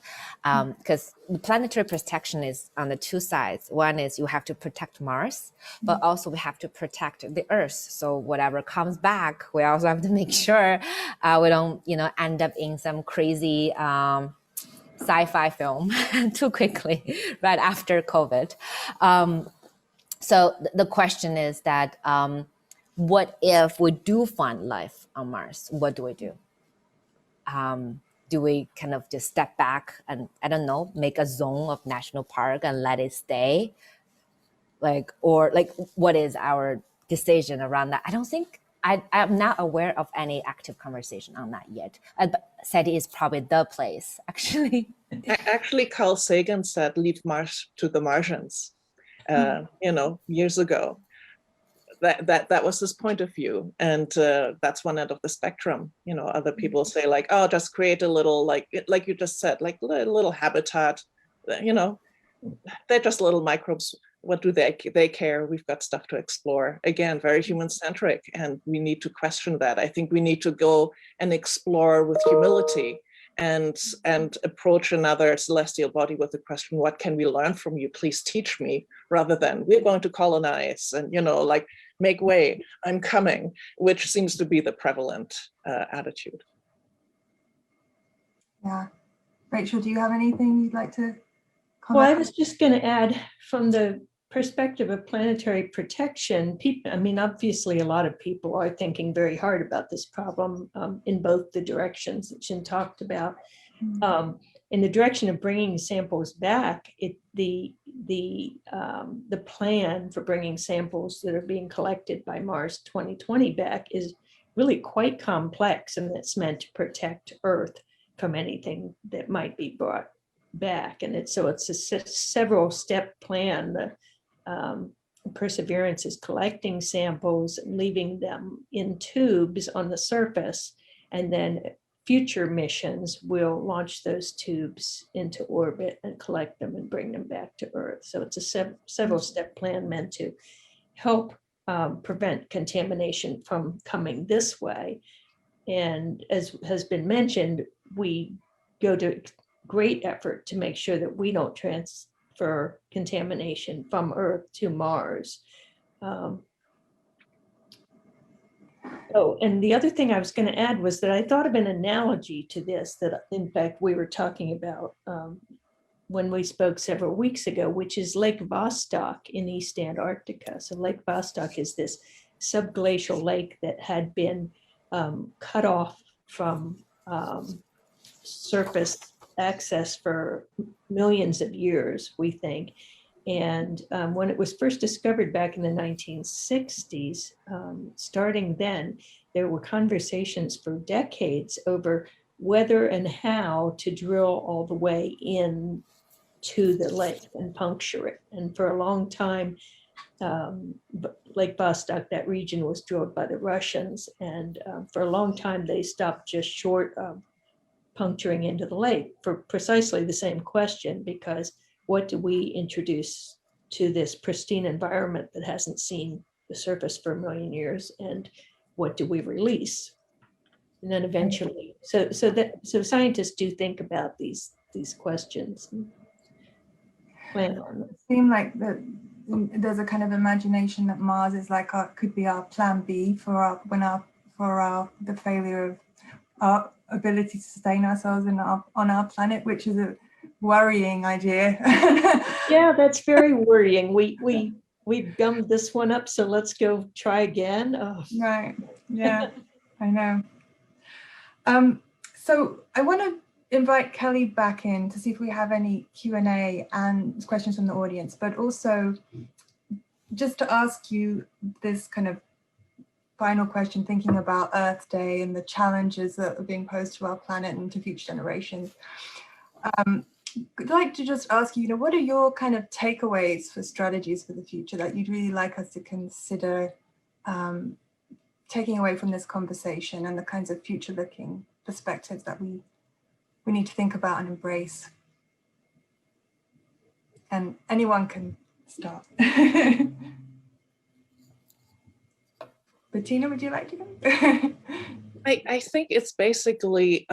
Speaker 5: Because the planetary protection is on the two sides. One is you have to protect Mars, but also we have to protect the Earth. So whatever comes back, we also have to make sure we don't, end up in some crazy sci-fi film too quickly right after COVID. So the question is that what if we do find life on Mars? What do we do? Do we kind of just step back and, I don't know, make a zone of national park and let it stay? Or what is our decision around that? I don't think, I'm not aware of any active conversation on that yet. But SETI is probably the place, actually.
Speaker 3: Actually, Carl Sagan said, leave Mars to the Martians, years ago. That was his point of view, and that's one end of the spectrum. Other people say like, oh, just create a little like you just said, like little habitat. They're just little microbes. What do they care? We've got stuff to explore. Again, very human centric, and we need to question that. I think we need to go and explore with humility and approach another celestial body with the question, what can we learn from you? Please teach me, rather than we're going to colonize and make way, I'm coming, which seems to be the prevalent attitude.
Speaker 1: Yeah. Rachel, do you have anything you'd like to comment?
Speaker 4: Well, I was just going to add, from the perspective of planetary protection, obviously a lot of people are thinking very hard about this problem in both the directions that Xin talked about. in the direction of bringing samples back, the plan for bringing samples that are being collected by Mars 2020 back is really quite complex, and it's meant to protect Earth from anything that might be brought back. And it's a several step plan. The Perseverance is collecting samples, leaving them in tubes on the surface, and then future missions will launch those tubes into orbit and collect them and bring them back to Earth. So it's a several step plan meant to help prevent contamination from coming this way. And as has been mentioned, we go to great effort to make sure that we don't transfer contamination from Earth to Mars. Oh, and the other thing I was going to add was that I thought of an analogy to this that, in fact, we were talking about when we spoke several weeks ago, which is Lake Vostok in East Antarctica. So Lake Vostok is this subglacial lake that had been cut off from surface access for millions of years, we think. And when it was first discovered back in the 1960s, starting then, there were conversations for decades over whether and how to drill all the way in to the lake and puncture it. And for a long time, Lake Vostok, that region was drilled by the Russians. And for a long time, they stopped just short of puncturing into the lake for precisely the same question, because what do we introduce to this pristine environment that hasn't seen the surface for a million years, and what do we release? And then eventually, so scientists do think about these questions and plan on them.
Speaker 1: It seems like there's a kind of imagination that Mars is like could be our plan B for the failure of our ability to sustain ourselves on our planet, which is a worrying idea.
Speaker 4: Yeah, that's very worrying. We've gummed this one up, so let's go try again. Oh.
Speaker 1: Right. Yeah, I know. So I want to invite Kelly back in to see if we have any Q&A and questions from the audience, but also just to ask you this kind of final question, thinking about Earth Day and the challenges that are being posed to our planet and to future generations. I'd like to just ask you, what are your kind of takeaways for strategies for the future that you'd really like us to consider taking away from this conversation, and the kinds of future-looking perspectives that we need to think about and embrace? And anyone can start. Bettina, would you like to go?
Speaker 3: I think it's basically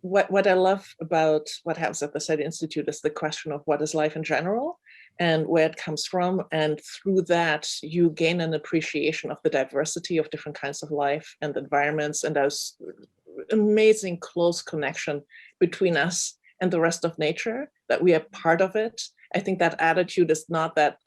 Speaker 3: what I love about what happens at the SETI Institute is the question of what is life in general and where it comes from. And through that, you gain an appreciation of the diversity of different kinds of life and environments, and there's amazing close connection between us and the rest of nature, that we are part of it. I think that attitude is not that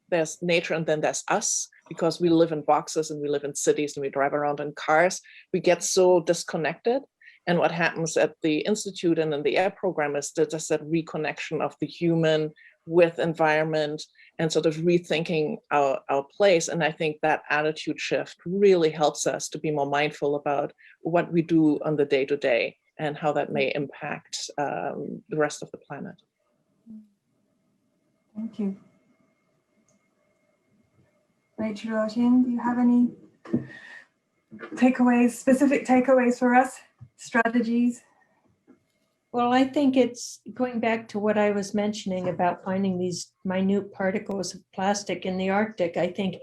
Speaker 3: there's nature and then there's us, because we live in boxes and we live in cities and we drive around in cars. We get so disconnected. And what happens at the Institute and in the AIR program is just that reconnection of the human with environment and sort of rethinking our place. And I think that attitude shift really helps us to be more mindful about what we do on the day-to-day and how that may impact the rest of the planet.
Speaker 1: Thank you. Rachel or Xin, do you have any takeaways, specific takeaways for us, strategies?
Speaker 4: Well, I think it's going back to what I was mentioning about finding these minute particles of plastic in the Arctic. I think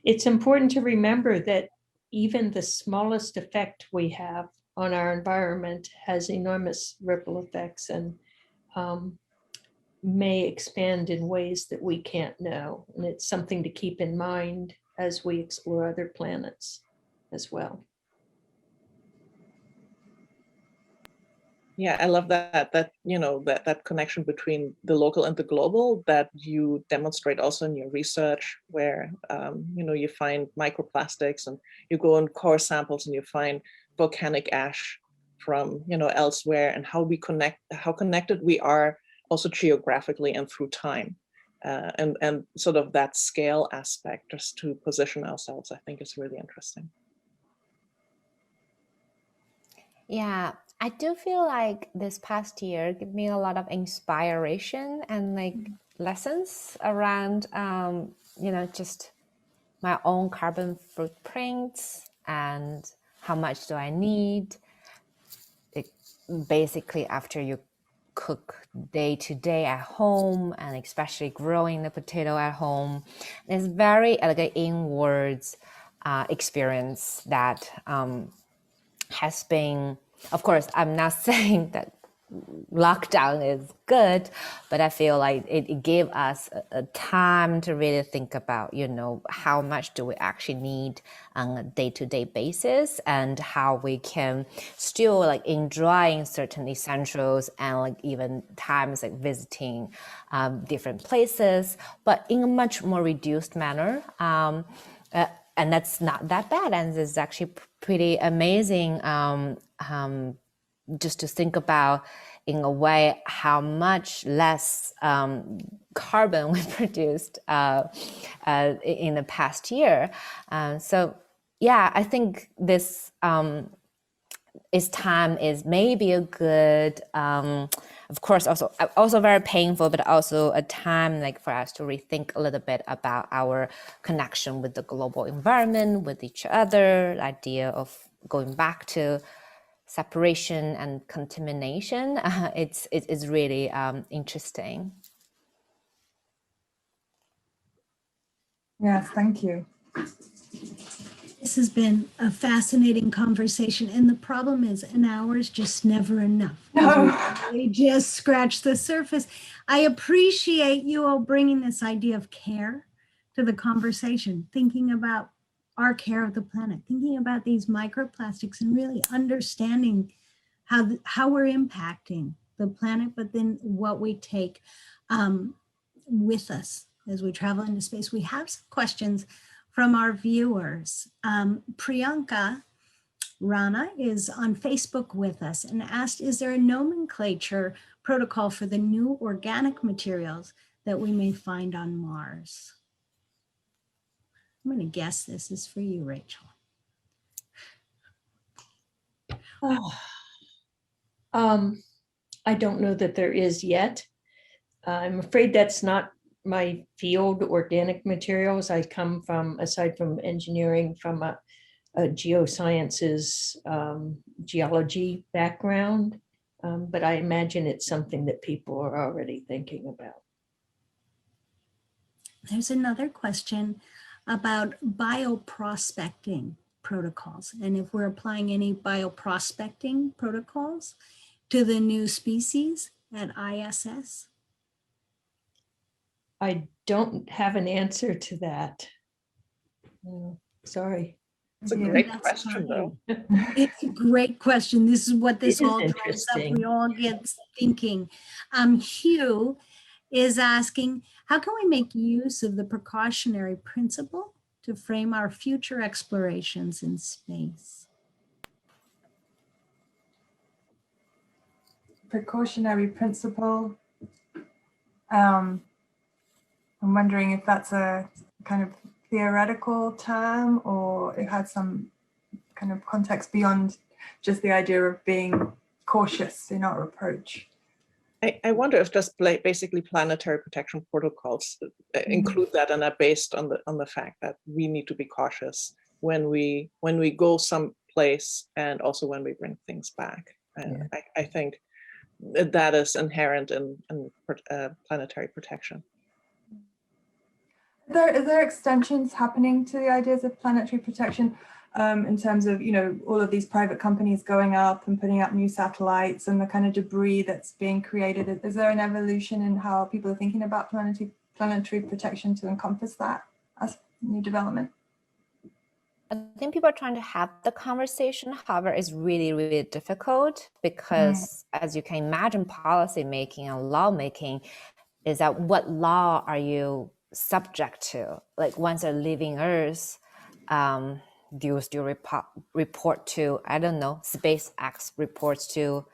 Speaker 4: it's important to remember that even the smallest effect we have on our environment has enormous ripple effects and may expand in ways that we can't know. And it's something to keep in mind as we explore other planets as well.
Speaker 3: Yeah, I love that connection between the local and the global that you demonstrate also in your research, where you find microplastics and you go in core samples and you find volcanic ash from elsewhere, and how connected we are also geographically and through time. And sort of that scale aspect, just to position ourselves, I think is really interesting.
Speaker 5: Yeah, I do feel like this past year gave me a lot of inspiration and like lessons around, just my own carbon footprints and how much do I need. Basically, after you cook day to day at home, and especially growing the potato at home, it's very like an inwards experience that has been, of course, I'm not saying that lockdown is good, but I feel like it gave us a time to really think about, how much do we actually need on a day-to-day basis, and how we can still like enjoying certain essentials, and like even times like visiting different places, but in a much more reduced manner. And that's not that bad, and it's actually pretty amazing just to think about, in a way, how much less carbon we produced in the past year. So yeah, I think this time is maybe a good, of course, also very painful, but also a time like for us to rethink a little bit about our connection with the global environment, with each other, the idea of going back to separation and contamination. It's really interesting.
Speaker 1: Yes, thank you.
Speaker 2: This has been a fascinating conversation, and the problem is an hour is just never enough.
Speaker 1: No.
Speaker 2: We just scratched the surface. I appreciate you all bringing this idea of care to the conversation, thinking about our care of the planet, thinking about these microplastics, and really understanding how we're impacting the planet, but then what we take with us as we travel into space. We have some questions from our viewers. Priyanka Rana is on Facebook with us and asked, is there a nomenclature protocol for the new organic materials that we may find on Mars? I'm going to guess this is for you, Rachel.
Speaker 4: I don't know that there is yet. I'm afraid that's not my field, organic materials. I come from, aside from engineering, from a geosciences, geology background, but I imagine it's something that people are already thinking about.
Speaker 2: There's another question about bioprospecting protocols, and if we're applying any bioprospecting protocols to the new species at ISS.
Speaker 4: I don't have an answer to that. Sorry.
Speaker 3: It's a great question, though.
Speaker 2: It's a great question. This is what this all drives up. We all get thinking. Hugh is asking, how can we make use of the precautionary principle to frame our future explorations in space?
Speaker 1: Precautionary principle. I'm wondering if that's a kind of theoretical term, or it had some kind of context beyond just the idea of being cautious in our approach.
Speaker 3: I wonder if just basically planetary protection protocols include that, and are based on the fact that we need to be cautious when we go someplace, and also when we bring things back. And I think that is inherent in planetary protection.
Speaker 1: Are there extensions happening to the ideas of planetary protection in terms of, all of these private companies going up and putting up new satellites and the kind of debris that's being created? Is there an evolution in how people are thinking about planetary protection to encompass that as new development?
Speaker 5: I think people are trying to have the conversation. However, it's really, really difficult because, as you can imagine, policy making and lawmaking is that what law are you subject to? Like once they're leaving Earth, do you still report to, I don't know, SpaceX reports to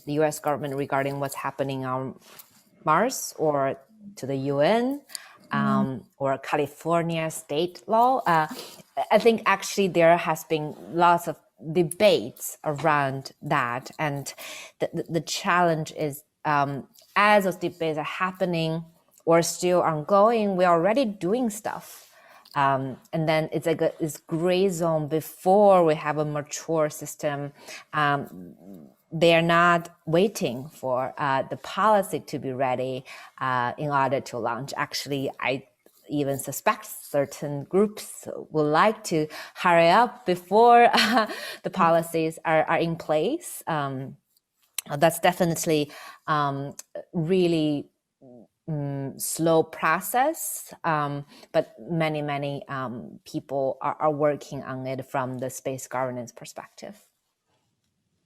Speaker 5: the US government regarding what's happening on Mars, or to the UN, or California state law? I think actually there has been lots of debates around that. And the challenge is, as those debates are happening or still ongoing, we're already doing stuff. And then it's like this gray zone before we have a mature system. They're not waiting for the policy to be ready in order to launch. Actually, I even suspect certain groups would like to hurry up before the policies are in place. That's definitely really slow process, but many people are working on it from the space governance perspective.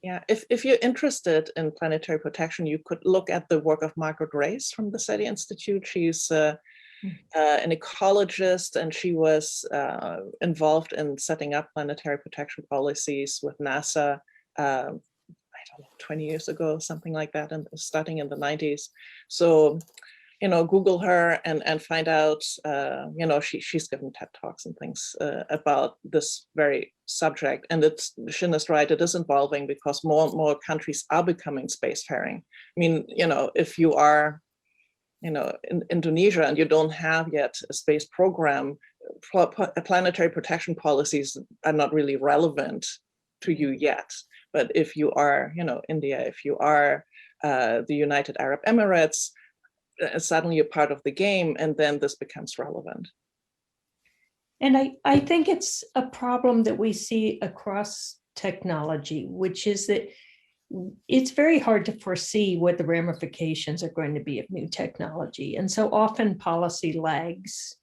Speaker 3: Yeah, if you're interested in planetary protection, you could look at the work of Margaret Race from the SETI Institute. She's an ecologist, and she was involved in setting up planetary protection policies with NASA, I don't know, 20 years ago, something like that, and starting in the 90s. So, you know, Google her and find out, you know, she's given TED Talks and things about this very subject. And Xin is right, it is evolving because more and more countries are becoming spacefaring. I mean, you know, if you are, you know, in Indonesia and you don't have yet a space program, planetary protection policies are not really relevant to you yet. But if you are, you know, India, if you are the United Arab Emirates, suddenly you're part of the game, and then this becomes relevant.
Speaker 4: And I think it's a problem that we see across technology, which is that it's very hard to foresee what the ramifications are going to be of new technology. And so often policy lags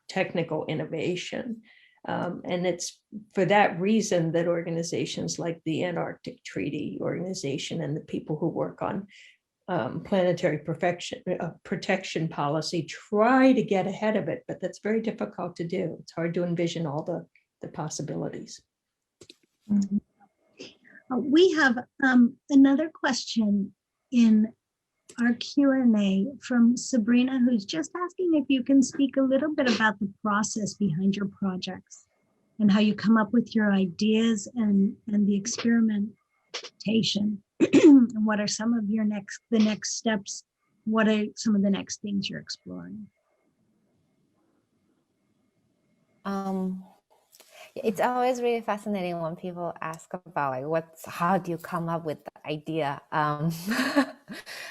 Speaker 4: technical innovation. And it's for that reason that organizations like the Antarctic Treaty Organization and the people who work on planetary protection policy try to get ahead of it, but that's very difficult to do. It's hard to envision all the possibilities.
Speaker 2: Mm-hmm. We have another question in our Q&A from Sabrina, who's just asking if you can speak a little bit about the process behind your projects and how you come up with your ideas and the experimentation. And what are some of the next steps? What are some of the next things you're exploring?
Speaker 5: It's always really fascinating when people ask about like how do you come up with the idea? I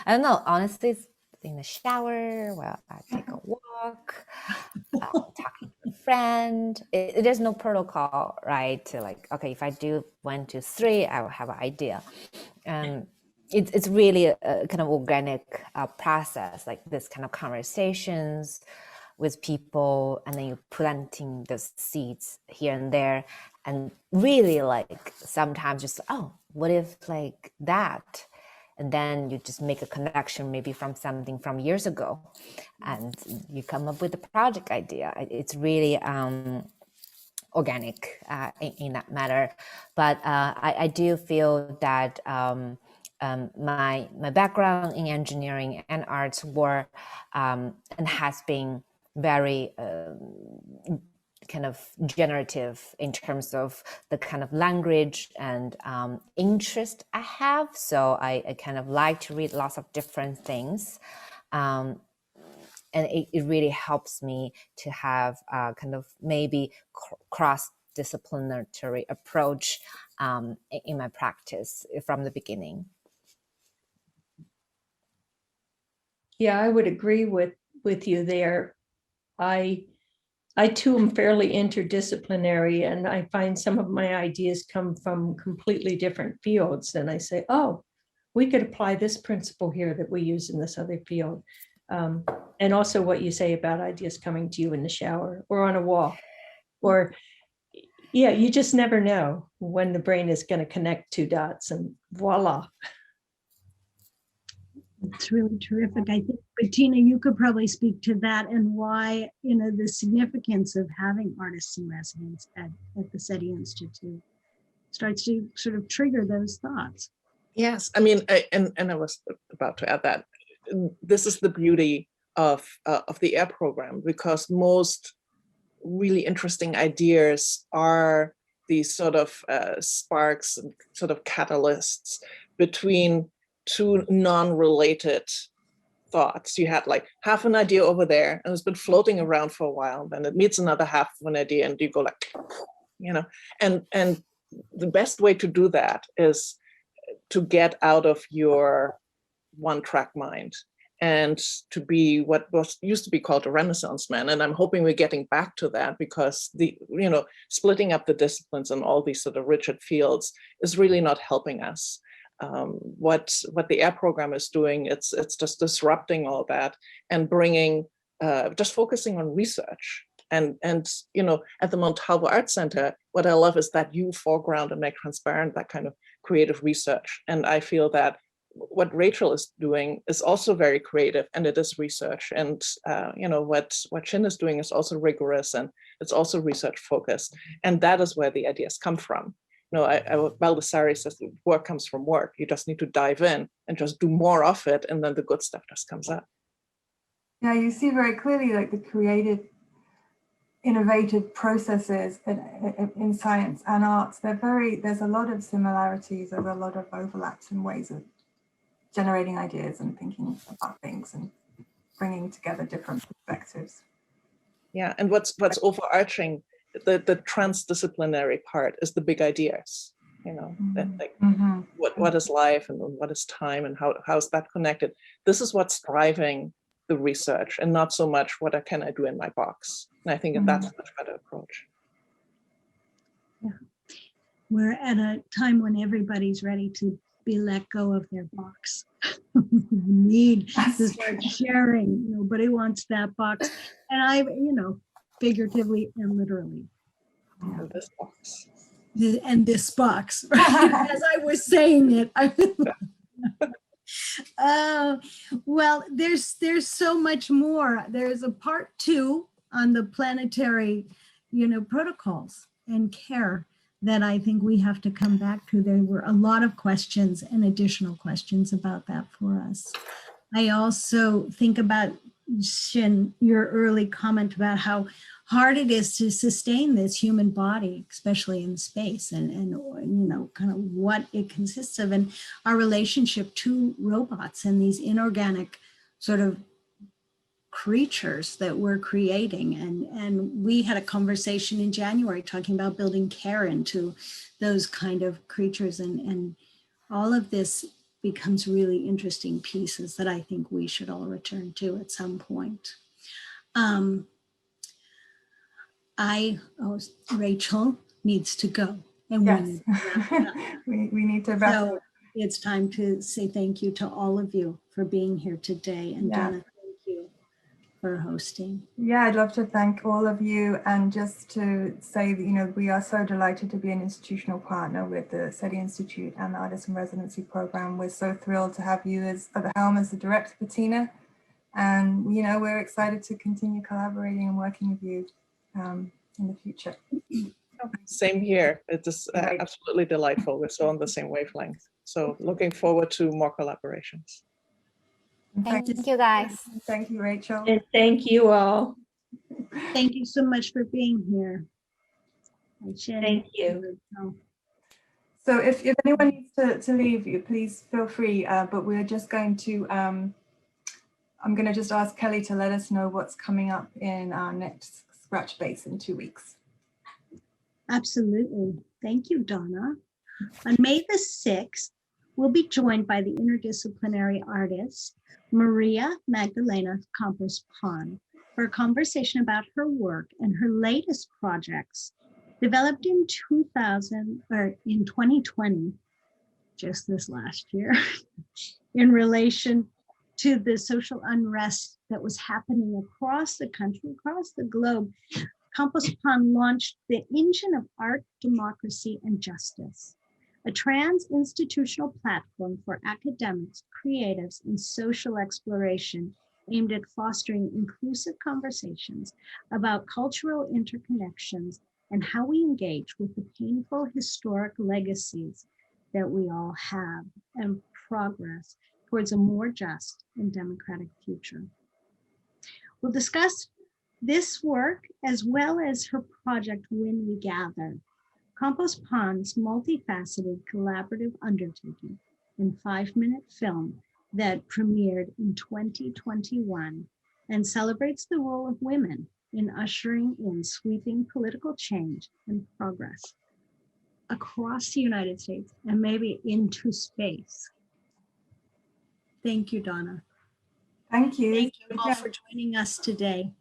Speaker 5: don't know, honestly, it's in the shower, well, I take a walk, talking to a friend. There's no protocol, right? To like, okay, if I do 1, 2, 3, I will have an idea. It's really a kind of organic process, like this kind of conversations with people, and then you're planting the seeds here and there, and really like sometimes just, oh, what if like that? And then you just make a connection maybe from something from years ago, and you come up with a project idea. It's really organic in that matter. But I do feel that my background in engineering and arts were and has been very kind of generative in terms of the kind of language and interest I have. So I kind of like to read lots of different things. And it really helps me to have kind of maybe cross-disciplinary approach in my practice from the beginning.
Speaker 4: Yeah, I would agree with you there. I too am fairly interdisciplinary, and I find some of my ideas come from completely different fields. And I say, oh, we could apply this principle here that we use in this other field. And also what you say about ideas coming to you in the shower or on a walk, or yeah, you just never know when the brain is going to connect two dots, and voila.
Speaker 2: It's really terrific. I think, Bettina, you could probably speak to that and why, the significance of having artists in residence at the SETI Institute starts to sort of trigger those thoughts.
Speaker 3: Yes, I mean, and I was about to add that this is the beauty of the AIR program, because most really interesting ideas are these sort of sparks and sort of catalysts between two non-related thoughts. You had like half an idea over there and it's been floating around for a while, then it meets another half of an idea and you go like, and the best way to do that is to get out of your one-track mind and to be what was used to be called a Renaissance man. And I'm hoping we're getting back to that, because the, splitting up the disciplines and all these sort of rigid fields is really not helping us. What the AIR program is doing, it's just disrupting all that and bringing, just focusing on research. And at the Montalvo Art Center, what I love is that you foreground and make transparent that kind of creative research. And I feel that what Rachel is doing is also very creative, and it is research. And what Xin is doing is also rigorous, and it's also research focused. And that is where the ideas come from. Baldessari says work comes from work. You just need to dive in and just do more of it, and then the good stuff just comes up.
Speaker 1: Yeah, you see very clearly like the creative, innovative processes in science and arts. There's a lot of similarities, there's a lot of overlaps in ways of generating ideas and thinking about things and bringing together different perspectives.
Speaker 3: Yeah, and what's overarching, the transdisciplinary part is the big ideas. What is life and what is time and how is that connected? This is what's driving the research, and not so much what can I do in my box. And I think that's a much better approach.
Speaker 2: Yeah, we're at a time when everybody's ready to be let go of their box. We need to start sharing. Nobody wants that box. And I, figuratively and literally.
Speaker 3: Yeah. This box.
Speaker 2: And this box, as I was saying it. Well, there's so much more. There's a part 2 on the planetary, protocols and care that I think we have to come back to. There were a lot of questions and additional questions about that for us. I also think about, Xin, your early comment about how hard it is to sustain this human body, especially in space, and kind of what it consists of, and our relationship to robots and these inorganic sort of creatures that we're creating. And we had a conversation in January talking about building care into those kind of creatures, and all of this becomes really interesting pieces that I think we should all return to at some point. Rachel needs to go, and
Speaker 1: yes. we need to wrap
Speaker 2: so it's time to say thank you to all of you for being here today, and Donna, thank you for hosting.
Speaker 1: Yeah, I'd love to thank all of you, and just to say that we are so delighted to be an institutional partner with the SETI Institute and the Artist in Residency Program. We're so thrilled to have you at the helm as the director, Bettina, and we're excited to continue collaborating and working with you in the future.
Speaker 3: Same here. It is absolutely delightful. We're so on the same wavelength. So looking forward to more collaborations.
Speaker 5: Thank you, guys.
Speaker 1: Thank you, Rachel.
Speaker 4: And thank you all.
Speaker 2: Thank you so much for being here.
Speaker 4: Thank you.
Speaker 1: So if anyone needs to leave, you please feel free. But we're just going to, I'm going to just ask Kelly to let us know what's coming up in our next Scratch Base in 2 weeks.
Speaker 2: Absolutely. Thank you, Donna. On May the 6th, we'll be joined by the interdisciplinary artist, Maria Magdalena Campos-Pon, for a conversation about her work and her latest projects developed in 2020, just this last year, in relation to the social unrest that was happening across the country, across the globe. Campos-Pon launched the Engine of Art, Democracy, and Justice, a trans-institutional platform for academics, creatives, and social exploration aimed at fostering inclusive conversations about cultural interconnections and how we engage with the painful historic legacies that we all have and progress towards a more just and democratic future. We'll discuss this work as well as her project When We Gather, Compost Pond's multifaceted collaborative undertaking in 5-minute film that premiered in 2021 and celebrates the role of women in ushering in sweeping political change and progress across the United States and maybe into space. Thank you, Donna.
Speaker 1: Thank you.
Speaker 2: Thank you all for joining us today.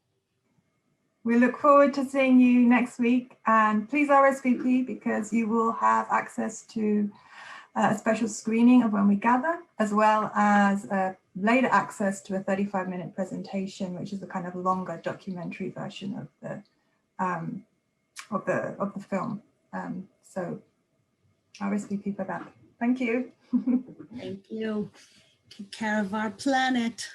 Speaker 1: We look forward to seeing you next week, and please RSVP because you will have access to a special screening of When We Gather, as well as later access to a 35-minute presentation, which is a kind of longer documentary version of the film. So RSVP for that. Thank you.
Speaker 2: Thank you. Take care of our planet.